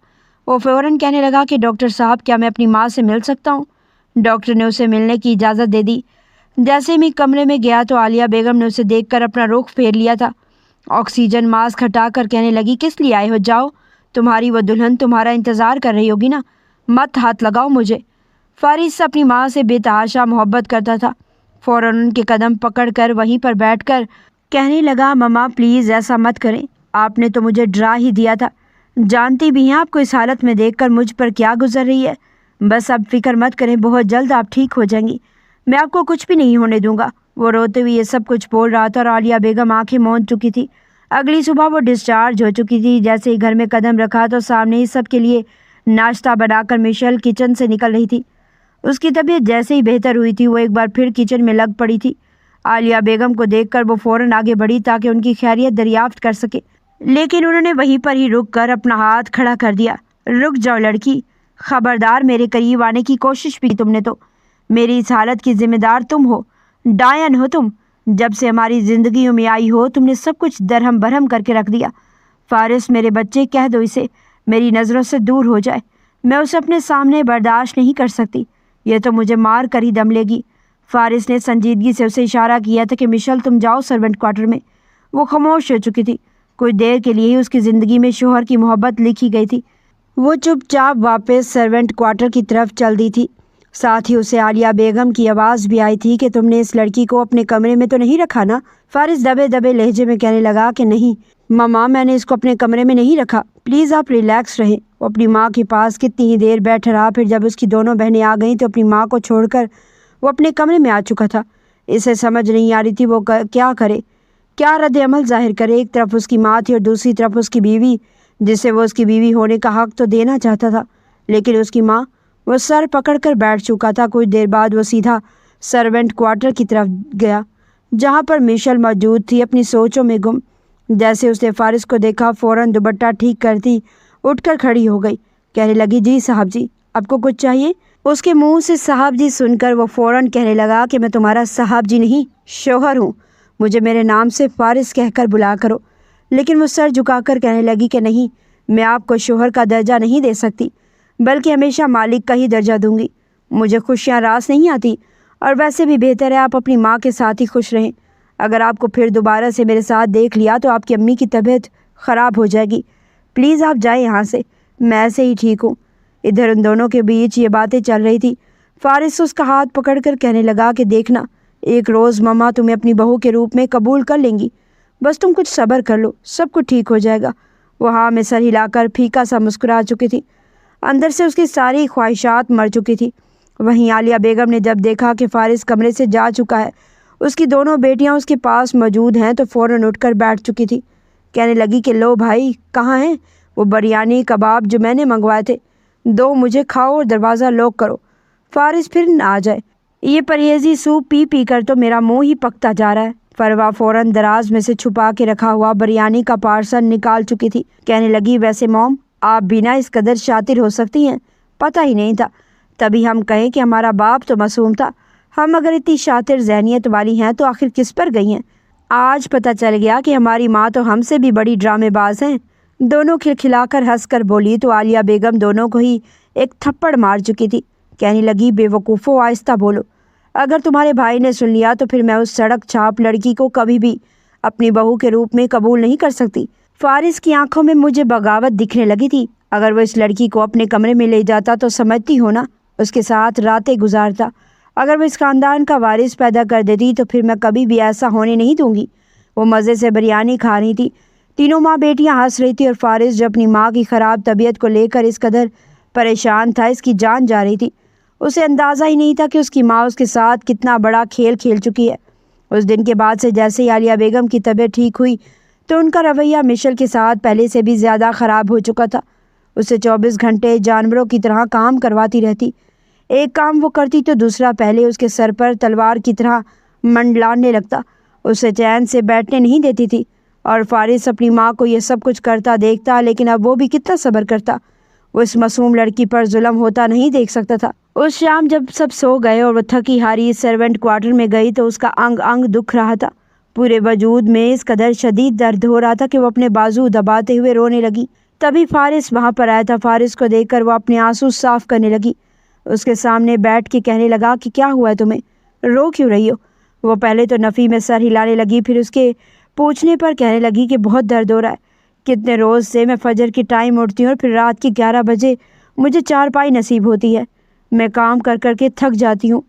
وہ فوراً کہنے لگا کہ ڈاکٹر صاحب، کیا میں اپنی ماں سے مل سکتا ہوں؟ ڈاکٹر نے اسے ملنے کی اجازت دے دی۔ جیسے میں کمرے میں گیا تو عالیہ بیگم نے اسے دیکھ کر اپنا رخ پھیر لیا تھا۔ آکسیجن ماسک ہٹا کر کہنے لگی، کس لیے آئے ہو؟ جاؤ، تمہاری وہ دلہن تمہارا انتظار کر رہی ہوگی نا، مت ہاتھ لگاؤ مجھے۔ فارس اپنی ماں سے بے تحاشا محبت کرتا تھا۔ فوراً ان کے قدم پکڑ کر وہیں پر بیٹھ کر کہنے لگا، مما پلیز ایسا مت کریں، آپ نے تو مجھے ڈرا ہی دیا تھا، جانتی بھی ہیں آپ کو اس حالت میں دیکھ کر مجھ پر کیا گزر رہی ہے۔ بس اب فکر مت کریں، بہت جلد آپ ٹھیک ہو جائیں گی، میں آپ کو کچھ بھی نہیں ہونے دوں گا۔ وہ روتے ہوئے یہ سب کچھ بول رہا تھا اور عالیہ بیگم آنکھیں موند چکی تھی۔ اگلی صبح وہ ڈسچارج ہو چکی تھی۔ جیسے ہی گھر میں قدم رکھا تو سامنے ہی سب کے لیے ناشتہ بنا کر مشل کچن سے نکل رہی تھی۔ اس کی طبیعت جیسے ہی بہتر ہوئی تھی وہ ایک بار پھر کچن میں لگ پڑی تھی۔ عالیہ بیگم کو دیکھ کر وہ فوراً آگے بڑھی تاکہ ان کی خیریت دریافت کر سکے، لیکن انہوں نے وہیں پر ہی رک کر اپنا ہاتھ کھڑا کر دیا۔ رک جاؤ لڑکی، خبردار میرے قریب آنے کی کوشش بھی تم نے تو میری اس حالت کی ذمہ دار تم ہو، ڈائن ہو تم۔ جب سے ہماری زندگیوں میں آئی ہو تم نے سب کچھ درہم برہم کر کے رکھ دیا۔ فارس میرے بچے، کہہ دو اسے میری نظروں سے دور ہو جائے، میں اسے اپنے سامنے برداشت نہیں کر سکتی، یہ تو مجھے مار کر ہی دم لے گی۔ فارس نے سنجیدگی سے اسے اشارہ کیا تھا کہ مشل تم جاؤ سرونٹ کوارٹر میں۔ وہ خاموش ہو چکی تھی، کوئی دیر کے لیے ہی اس کی زندگی میں شوہر کی محبت لکھی گئی تھی۔ وہ چپ چاپ واپس سرونٹ کوارٹر کی طرف چل دی تھی، ساتھ ہی اسے عالیہ بیگم کی آواز بھی آئی تھی کہ تم نے اس لڑکی کو اپنے کمرے میں تو نہیں رکھا نا؟ فارس دبے دبے لہجے میں کہنے لگا کہ نہیں ماما، میں نے اس کو اپنے کمرے میں نہیں رکھا، پلیز آپ ریلیکس رہیں۔ وہ اپنی ماں کے پاس کتنی ہی دیر بیٹھا رہا، پھر جب اس کی دونوں بہنیں آ گئیں تو اپنی ماں کو چھوڑ کر وہ اپنے کمرے میں آ چکا تھا۔ اسے سمجھ نہیں آ رہی تھی وہ کیا کرے، کیا رد عمل ظاہر کرے۔ ایک طرف اس کی ماں تھی اور دوسری طرف اس کی بیوی، جسے وہ اس کی بیوی ہونے کا حق تو دینا چاہتا تھا، لیکن اس کی ماں، وہ سر پکڑ کر بیٹھ چکا تھا۔ کچھ دیر بعد وہ سیدھا سرونٹ کوارٹر کی طرف گیا جہاں پر مشل موجود تھی، اپنی سوچوں میں گم۔ جیسے اس نے فارس کو دیکھا فوراً دوپٹہ ٹھیک کرتی اٹھ کر کھڑی ہو گئی، کہنے لگی جی صاحب جی، آپ کو کچھ چاہیے؟ اس کے منہ سے صاحب جی سن کر وہ فوراً کہنے لگا کہ میں تمہارا صاحب جی نہیں، شوہر ہوں، مجھے میرے نام سے فارس کہہ کر بلا کرو۔ لیکن وہ سر جھکا کر کہنے لگی کہ نہیں، میں آپ کو شوہر کا درجہ نہیں دے سکتی، بلکہ ہمیشہ مالک کا ہی درجہ دوں گی۔ مجھے خوشیاں راس نہیں آتی، اور ویسے بھی بہتر ہے آپ اپنی ماں کے ساتھ ہی خوش رہیں۔ اگر آپ کو پھر دوبارہ سے میرے ساتھ دیکھ لیا تو آپ کی امی کی طبیعت خراب ہو جائے گی، پلیز آپ جائیں یہاں سے، میں ایسے ہی ٹھیک ہوں۔ ادھر ان دونوں کے بیچ یہ باتیں چل رہی تھی۔ فارس اس کا ہاتھ پکڑ کر کہنے لگا کہ دیکھنا، ایک روز ماما تمہیں اپنی بہو کے روپ میں قبول کر لیں گی، بس تم کچھ صبر کر لو، سب کچھ ٹھیک ہو جائے گا۔ وہ ہاں میں سر ہلا کر پھیکا سا مسکرا چکی تھی، اندر سے اس کی ساری خواہشات مر چکی تھی۔ وہیں عالیہ بیگم نے جب دیکھا کہ فارس کمرے سے جا چکا ہے، اس کی دونوں بیٹیاں اس کے پاس موجود ہیں، تو فوراً اٹھ کر بیٹھ چکی تھی۔ کہنے لگی کہ لو بھائی، کہاں ہیں وہ بریانی کباب جو میں نے منگوائے تھے؟ دو مجھے کھاؤ اور دروازہ لاک کرو، فارس پھر نہ آ جائے۔ یہ پرہیزی سوپ پی پی کر تو میرا منہ ہی پکتا جا رہا ہے۔ فروا فوراً دراز میں سے چھپا کے رکھا ہوا بریانی کا پارسل نکال چکی تھی۔ کہنے لگی ویسے موم، آپ بھی نہ اس قدر شاطر ہو سکتی ہیں، پتہ ہی نہیں تھا، تبھی ہم کہیں کہ ہمارا باپ تو معصوم تھا۔ ہم اگر اتنی شاطر ذہنیت والی ہیں تو آخر کس پر گئی ہیں؟ آج پتہ چل گیا کہ ہماری ماں تو ہم سے بھی بڑی ڈرامے باز ہیں۔ دونوں کھلکھلا کر ہنس کر بولی تو عالیہ بیگم دونوں کو ہی ایک تھپڑ مار چکی تھی۔ کہنے لگی بے وقوفو، آہستہ بولو، اگر تمہارے بھائی نے سن لیا تو پھر میں اس سڑک چھاپ لڑکی کو کبھی بھی اپنی بہو کے روپ میں قبول نہیں کر سکتی۔ فارس کی آنکھوں میں مجھے بغاوت دکھنے لگی تھی۔ اگر وہ اس لڑکی کو اپنے کمرے میں لے جاتا تو سمجھتی ہو نا اس کے ساتھ راتیں گزارتا، اگر وہ اس خاندان کا وارث پیدا کر دیتی تو پھر میں کبھی بھی ایسا ہونے نہیں دوں گی۔ وہ مزے سے بریانی کھا رہی تھی، تینوں ماں بیٹیاں ہنس رہی تھی، اور فارس جو اپنی ماں کی خراب طبیعت کو لے کر اس قدر پریشان تھا، اس کی جان جا رہی تھی۔ اسے اندازہ ہی نہیں تھا کہ اس کی ماں اس کے ساتھ کتنا بڑا کھیل کھیل چکی ہے۔ اس دن کے بعد سے جیسے ہی عالیہ بیگم کی طبیعت ٹھیک ہوئی تو ان کا رویہ مشل کے ساتھ پہلے سے بھی زیادہ خراب ہو چکا تھا۔ اسے 24 گھنٹے جانوروں کی طرح کام کرواتی رہتی، ایک کام وہ کرتی تو دوسرا پہلے اس کے سر پر تلوار کی طرح منڈلانے لگتا، اسے چین سے بیٹھنے نہیں دیتی تھی۔ اور فارس اپنی ماں کو یہ سب کچھ کرتا دیکھتا، لیکن اب وہ بھی کتنا صبر کرتا، وہ اس معصوم لڑکی پر ظلم ہوتا نہیں دیکھ سکتا تھا۔ اس شام جب سب سو گئے اور وہ تھکی ہاری سرونٹ کوارٹر میں گئی تو اس کا انگ انگ دکھ رہا تھا، پورے وجود میں اس قدر شدید درد ہو رہا تھا کہ وہ اپنے بازو دباتے ہوئے رونے لگی۔ تبھی فارس وہاں پر آیا تھا۔ فارس کو دیکھ کر وہ اپنے آنسو صاف کرنے لگی، اس کے سامنے بیٹھ کے کہنے لگا کہ کیا ہوا ہے تمہیں، رو کیوں رہی ہو؟ وہ پہلے تو نفی میں سر ہلانے لگی، پھر اس کے پوچھنے پر کہنے لگی کہ بہت درد ہو رہا ہے، کتنے روز سے میں فجر کی ٹائم اٹھتی ہوں اور پھر رات کے 11 بجے مجھے چارپائی نصیب ہوتی ہے، میں کام کر کر کے تھک جاتی ہوں،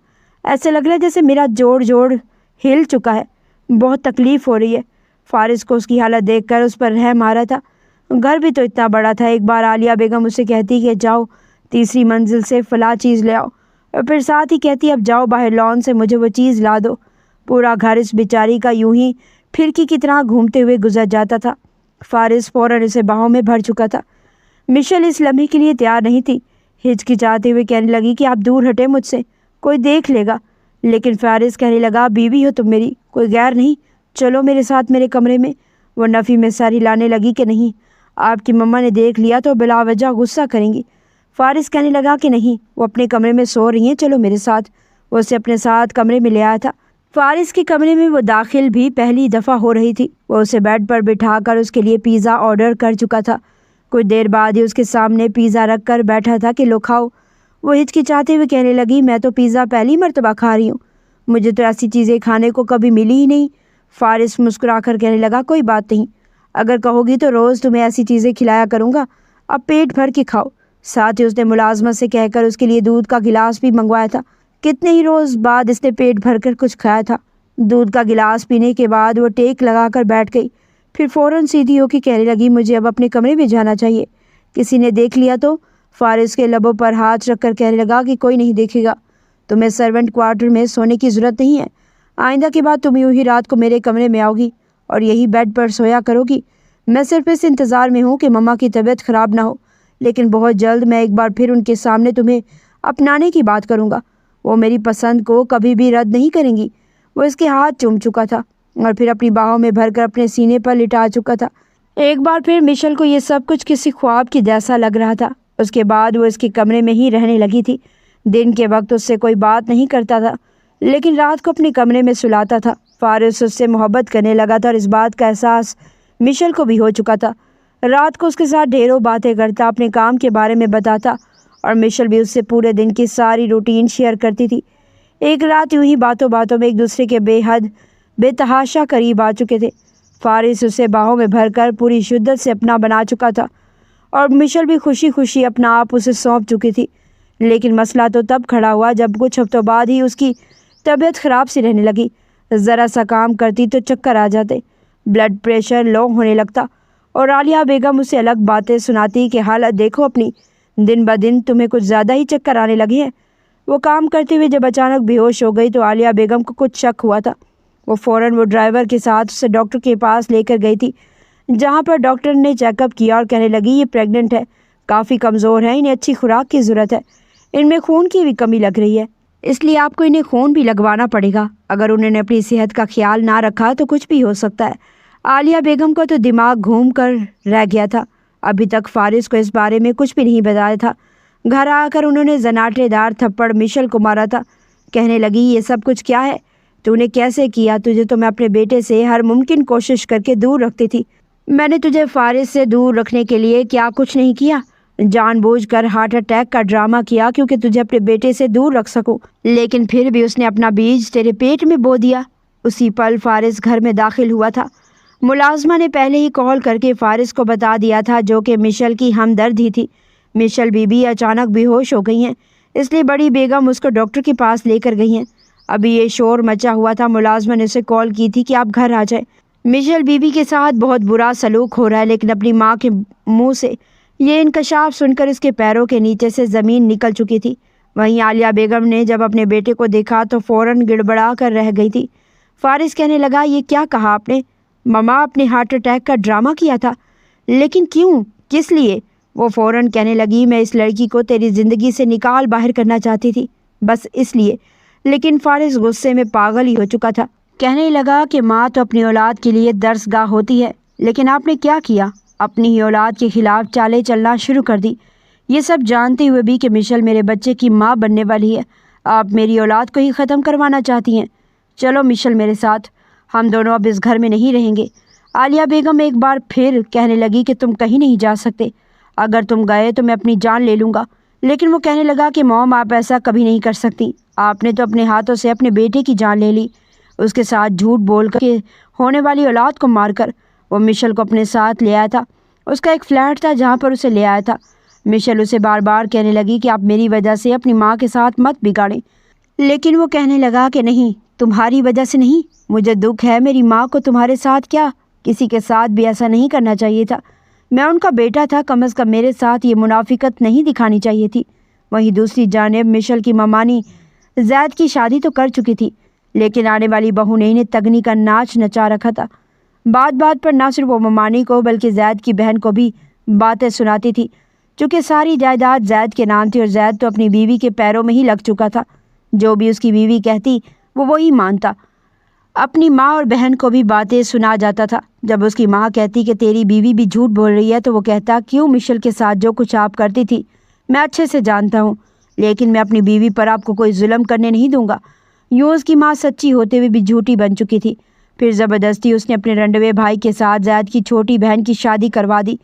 ایسے لگ رہا ہے جیسے میرا جوڑ ہل چکا ہے، بہت تکلیف ہو رہی ہے۔ فارس کو اس کی حالت دیکھ کر اس پر رحم آ رہا تھا، گھر بھی تو اتنا بڑا تھا۔ ایک بار عالیہ بیگم اسے کہتی کہ جاؤ 3ری منزل سے فلاں چیز لے آؤ، اور پھر ساتھ ہی کہتی اب جاؤ باہر لان سے مجھے وہ چیز لا دو۔ پورا گھر اس بیچاری کا یوں ہی پھرکی کی طرح گھومتے ہوئے گزر جاتا تھا۔ فارس فوراً اسے باہوں میں بھر چکا تھا۔ مشل اس لمحے کے لیے تیار نہیں تھی، ہچکچاتے ہوئے کہنے لگی کہ آپ دور ہٹیں مجھ سے، کوئی دیکھ لے گا۔ لیکن فارس کہنے لگا بیوی ہو تم میری، کوئی غیر نہیں، چلو میرے ساتھ میرے کمرے میں۔ وہ نفی میں سر ہلانے لگی کہ نہیں، آپ کی مما نے دیکھ لیا تو بلا وجہ غصہ کریں گی۔ فارس کہنے لگا کہ نہیں، وہ اپنے کمرے میں سو رہی ہیں، چلو میرے ساتھ۔ وہ اسے اپنے ساتھ کمرے میں لے آیا تھا۔ فارس کے کمرے میں وہ داخل بھی پہلی دفعہ ہو رہی تھی۔ وہ اسے بیڈ پر بٹھا کر اس کے لیے پیزا آرڈر کر چکا تھا۔ کچھ دیر بعد ہی اس کے سامنے پیزا رکھ کر بیٹھا تھا کہ لو کھاؤ۔ وہ ہچکچاتے ہوئے کہنے لگی میں تو پیزا پہلی مرتبہ کھا رہی ہوں، مجھے تو ایسی چیزیں کھانے کو کبھی ملی ہی نہیں۔ فارس مسکرا کر کہنے لگا کوئی بات نہیں، اگر کہو گی تو روز تمہیں ایسی چیزیں کھلایا کروں گا، اب پیٹ بھر کے کھاؤ۔ ساتھ ہی اس نے ملازمت سے کہہ کر اس کے لیے دودھ کا گلاس بھی منگوایا تھا۔ کتنے ہی روز بعد اس نے پیٹ بھر کر کچھ کھایا تھا۔ دودھ کا گلاس پینے کے بعد وہ ٹیک لگا کر بیٹھ گئی، پھر فوراً سیدھی ہو کے کہنے لگی مجھے اب اپنے کمرے میں جانا چاہیے، کسی نے دیکھ لیا تو؟ فارس کے لبوں پر ہاتھ رکھ کر کہنے لگا کہ کوئی نہیں دیکھے گا، تمہیں سرونٹ کوارٹر میں سونے کی ضرورت نہیں ہے، آئندہ کے بعد تم یوں ہی رات کو میرے کمرے میں آؤ گی اور یہی بیڈ پر سویا کرو گی۔ میں صرف اس انتظار میں ہوں کہ مما کی طبیعت خراب نہ ہو، لیکن بہت جلد میں ایک بار پھر ان کے سامنے تمہیں اپنانے کی بات کروں گا، وہ میری پسند کو کبھی بھی رد نہیں کریں گی۔ وہ اس کے ہاتھ چوم چکا تھا اور پھر اپنی باہوں میں بھر کر اپنے سینے پر لٹا چکا تھا۔ ایک بار پھر مشل کو یہ سب کچھ کسی خواب کی جیسا لگ رہا تھا۔ اس کے بعد وہ اس کے کمرے میں ہی رہنے لگی تھی۔ دن کے وقت اس سے کوئی بات نہیں کرتا تھا، لیکن رات کو اپنے کمرے میں سلاتا تھا۔ فارس اس سے محبت کرنے لگا تھا اور اس بات کا احساس مشل کو بھی ہو چکا تھا۔ رات کو اس کے ساتھ ڈھیروں باتیں کرتا، اپنے کام کے بارے میں بتاتا اور مشل بھی اس سے پورے دن کی ساری روٹین شیئر کرتی تھی۔ ایک رات یوں ہی باتوں باتوں میں ایک دوسرے کے بے حد بے تحاشا قریب آ چکے تھے۔ فارس اسے باہوں میں بھر کر پوری شدت سے اپنا بنا چکا تھا اور مشل بھی خوشی خوشی اپنا آپ اسے سونپ چکی تھی۔ لیکن مسئلہ تو تب کھڑا ہوا جب کچھ ہفتوں بعد ہی اس کی طبیعت خراب سی رہنے لگی۔ ذرا سا کام کرتی تو چکر آ جاتے، بلڈ پریشر لو ہونے لگتا اور عالیہ بیگم اسے الگ باتیں سناتی کہ حالت دیکھو اپنی، دن بدن تمہیں کچھ زیادہ ہی چکر آنے لگے ہیں۔ وہ کام کرتے ہوئے جب اچانک بے ہوش ہو گئی تو عالیہ بیگم کو کچھ شک ہوا تھا۔ وہ فوراً وہ ڈرائیور کے ساتھ اسے ڈاکٹر کے پاس لے کر گئی تھی، جہاں پر ڈاکٹر نے چیک اپ کیا اور کہنے لگی یہ پریگننٹ ہے، کافی کمزور ہے، انہیں اچھی خوراک کی ضرورت ہے، ان میں خون کی بھی کمی لگ رہی ہے، اس لیے آپ کو انہیں خون بھی لگوانا پڑے گا، اگر انہوں نے اپنی صحت کا خیال نہ رکھا تو کچھ بھی ہو سکتا ہے۔ عالیہ بیگم کو تو دماغ گھوم کر رہ گیا تھا، ابھی تک فارس کو اس بارے میں کچھ بھی نہیں بتایا تھا۔ گھر آ کر انہوں نے زناٹے دار تھپڑ مشل کو مارا تھا۔ کہنے لگی یہ سب کچھ کیا ہے، تو نے کیسے کیا؟ تجھے تو میں اپنے بیٹے سے ہر ممکن کوشش کر کے دور رکھتی تھی، میں نے تجھے فارس سے دور رکھنے کے لیے کیا کچھ نہیں کیا، جان بوجھ کر ہارٹ اٹیک کا ڈرامہ کیا کیونکہ تجھے اپنے بیٹے سے دور رکھ سکوں، لیکن پھر بھی اس نے اپنا بیج تیرے پیٹ میں بو دیا۔ اسی پل فارس گھر میں داخل ہوا تھا۔ ملازمہ نے پہلے ہی کال کر کے فارس کو بتا دیا تھا، جو کہ مشل کی ہمدرد ہی تھی۔ مشل بی بی اچانک بے ہوش ہو گئی ہیں، اس لیے بڑی بیگم اس کو ڈاکٹر کے پاس لے کر گئی ہیں۔ ابھی یہ شور مچا ہوا تھا، ملازمہ نے اسے کال کی تھی کہ آپ گھر آ جائیں، مشل بی بی کے ساتھ بہت برا سلوک ہو رہا ہے۔ لیکن اپنی ماں کے منہ سے یہ انکشاف سن کر اس کے پیروں کے نیچے سے زمین نکل چکی تھی۔ وہیں عالیہ بیگم نے جب اپنے بیٹے کو دیکھا تو فوراً گڑبڑا کر رہ گئی تھی۔ فارس کہنے لگا یہ کیا کہا آپ نے؟ مما اپنے ہارٹ اٹیک کا ڈرامہ کیا تھا، لیکن کیوں، کس لیے؟ وہ فوراً کہنے لگی میں اس لڑکی کو تیری زندگی سے نکال باہر کرنا چاہتی تھی، بس اس لیے۔ لیکن فارس غصے میں پاگل ہی ہو چکا تھا، کہنے لگا کہ ماں تو اپنی اولاد کے لیے درس گاہ ہوتی ہے، لیکن آپ نے کیا کیا؟ اپنی ہی اولاد کے خلاف چالیں چلنا شروع کر دی، یہ سب جانتے ہوئے بھی کہ مشل میرے بچے کی ماں بننے والی ہے، آپ میری اولاد کو ہی ختم کروانا چاہتی ہیں۔ چلو مشل میرے ساتھ، ہم دونوں اب اس گھر میں نہیں رہیں گے۔ عالیہ بیگم ایک بار پھر کہنے لگی کہ تم کہیں نہیں جا سکتے، اگر تم گئے تو میں اپنی جان لے لوں گا۔ لیکن وہ کہنے لگا کہ موم آپ ایسا کبھی نہیں کر سکتی، آپ نے تو اپنے ہاتھوں سے اپنے بیٹے کی جان لے لی، اس کے ساتھ جھوٹ بول کر کہ ہونے والی اولاد کو مار کر۔ وہ مشل کو اپنے ساتھ لے آیا تھا، اس کا ایک فلیٹ تھا جہاں پر اسے لے آیا تھا۔ مشل اسے بار بار کہنے لگی کہ آپ میری وجہ سے اپنی ماں کے ساتھ مت بگاڑیں، لیکن وہ کہنے لگا کہ نہیں، تمہاری وجہ سے نہیں، مجھے دکھ ہے میری ماں کو تمہارے ساتھ کیا، کسی کے ساتھ بھی ایسا نہیں کرنا چاہیے تھا، میں ان کا بیٹا تھا، کم از کم میرے ساتھ یہ منافقت نہیں دکھانی چاہیے تھی۔ وہیں دوسری جانب مشل کی ممانی زید کی شادی تو کر چکی تھی، لیکن آنے والی بہو نے انہیں تگنی کا ناچ نچا رکھا تھا۔ بات بات پر نہ صرف وہ ممانی کو بلکہ زید کی بہن کو بھی باتیں سناتی تھی، چونکہ ساری جائیداد زید کے نام تھی اور زید تو اپنی بیوی کے پیروں میں ہی لگ چکا تھا۔ جو بھی اس کی بیوی کہتی وہ وہی مانتا۔ اپنی ماں اور بہن کو بھی باتیں سنا جاتا تھا۔ جب اس کی ماں کہتی کہ تیری بیوی بھی جھوٹ بول رہی ہے تو وہ کہتا کیوں مشل کے ساتھ جو کچھ آپ کرتی تھی میں اچھے سے جانتا ہوں، لیکن میں اپنی بیوی پر آپ کو کوئی ظلم کرنے نہیں دوں گا۔ یوں اس کی ماں سچی ہوتے ہوئے بھی جھوٹی بن چکی تھی۔ پھر زبردستی اس نے اپنے رنڈوے بھائی کے ساتھ زید کی چھوٹی بہن کی شادی کروا دی،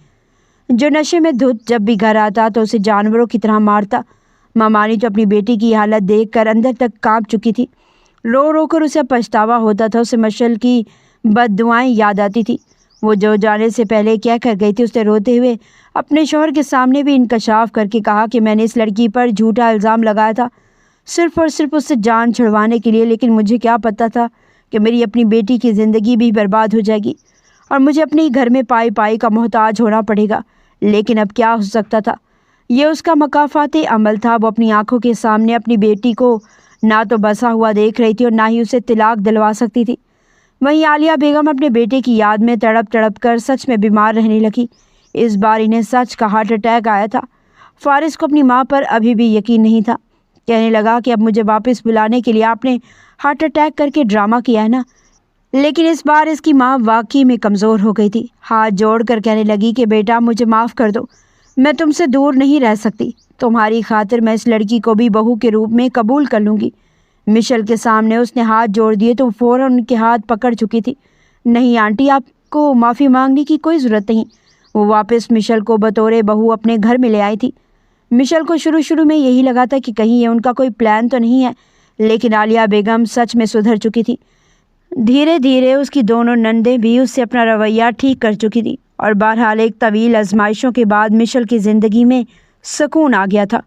جو نشے میں دھت جب بھی گھر آتا تو اسے جانوروں کی طرح مارتا۔ مامانی تو اپنی بیٹی کی حالت دیکھ کر اندر تک کانپ چکی تھی۔ رو رو کر اسے پچھتاوا ہوتا تھا۔ اسے مشل کی بد دعائیں یاد آتی تھی۔ وہ جو جانے سے پہلے کہہ کر گئی تھی، اس نے روتے ہوئے اپنے شوہر کے سامنے بھی انکشاف کر کے کہا کہ میں نے اس لڑکی پر جھوٹا الزام لگایا تھا صرف اور صرف اس سے جان چھڑوانے کے لیے، لیکن مجھے کیا پتہ تھا کہ میری اپنی بیٹی کی زندگی بھی برباد ہو جائے گی اور مجھے اپنے ہی گھر میں پائی پائی کا محتاج ہونا پڑے گا۔ لیکن اب کیا ہو سکتا تھا؟ یہ اس کا مکافات عمل تھا۔ وہ اپنی آنکھوں کے سامنے اپنی بیٹی کو نہ تو بسا ہوا دیکھ رہی تھی اور نہ ہی اسے طلاق دلوا سکتی تھی۔ وہیں عالیہ بیگم اپنے بیٹے کی یاد میں تڑپ تڑپ کر سچ میں بیمار رہنے لگی۔ اس بار انہیں سچ کا ہارٹ اٹیک آیا تھا۔ فارس کو اپنی ماں پر ابھی بھی یقین نہیں تھا۔ کہنے لگا کہ اب مجھے واپس بلانے کے لیے آپ نے ہارٹ اٹیک کر کے ڈرامہ کیا ہے نا؟ لیکن اس بار اس کی ماں واقعی میں کمزور ہو گئی تھی۔ ہاتھ جوڑ کر کہنے لگی کہ بیٹا مجھے معاف کر دو، میں تم سے دور نہیں رہ سکتی۔ تمہاری خاطر میں اس لڑکی کو بھی بہو کے روپ میں قبول کر لوں گی۔ مشل کے سامنے اس نے ہاتھ جوڑ دیے تو فوراً ان کے ہاتھ پکڑ چکی تھی۔ نہیں آنٹی، آپ کو معافی مانگنے کی کوئی ضرورت نہیں۔ وہ واپس مشل کو بطور بہو اپنے گھر میں لے آئی تھی۔ مشل کو شروع میں یہی لگا تھا کہ کہیں یہ ان کا کوئی پلان تو نہیں ہے، لیکن عالیہ بیگم سچ میں سدھر چکی تھی۔ دھیرے دھیرے اس کی دونوں نندیں بھی اس سے اپنا رویہ ٹھیک کر چکی تھی اور بہرحال ایک طویل آزمائشوں کے بعد مشل کی زندگی میں سکون آ گیا تھا۔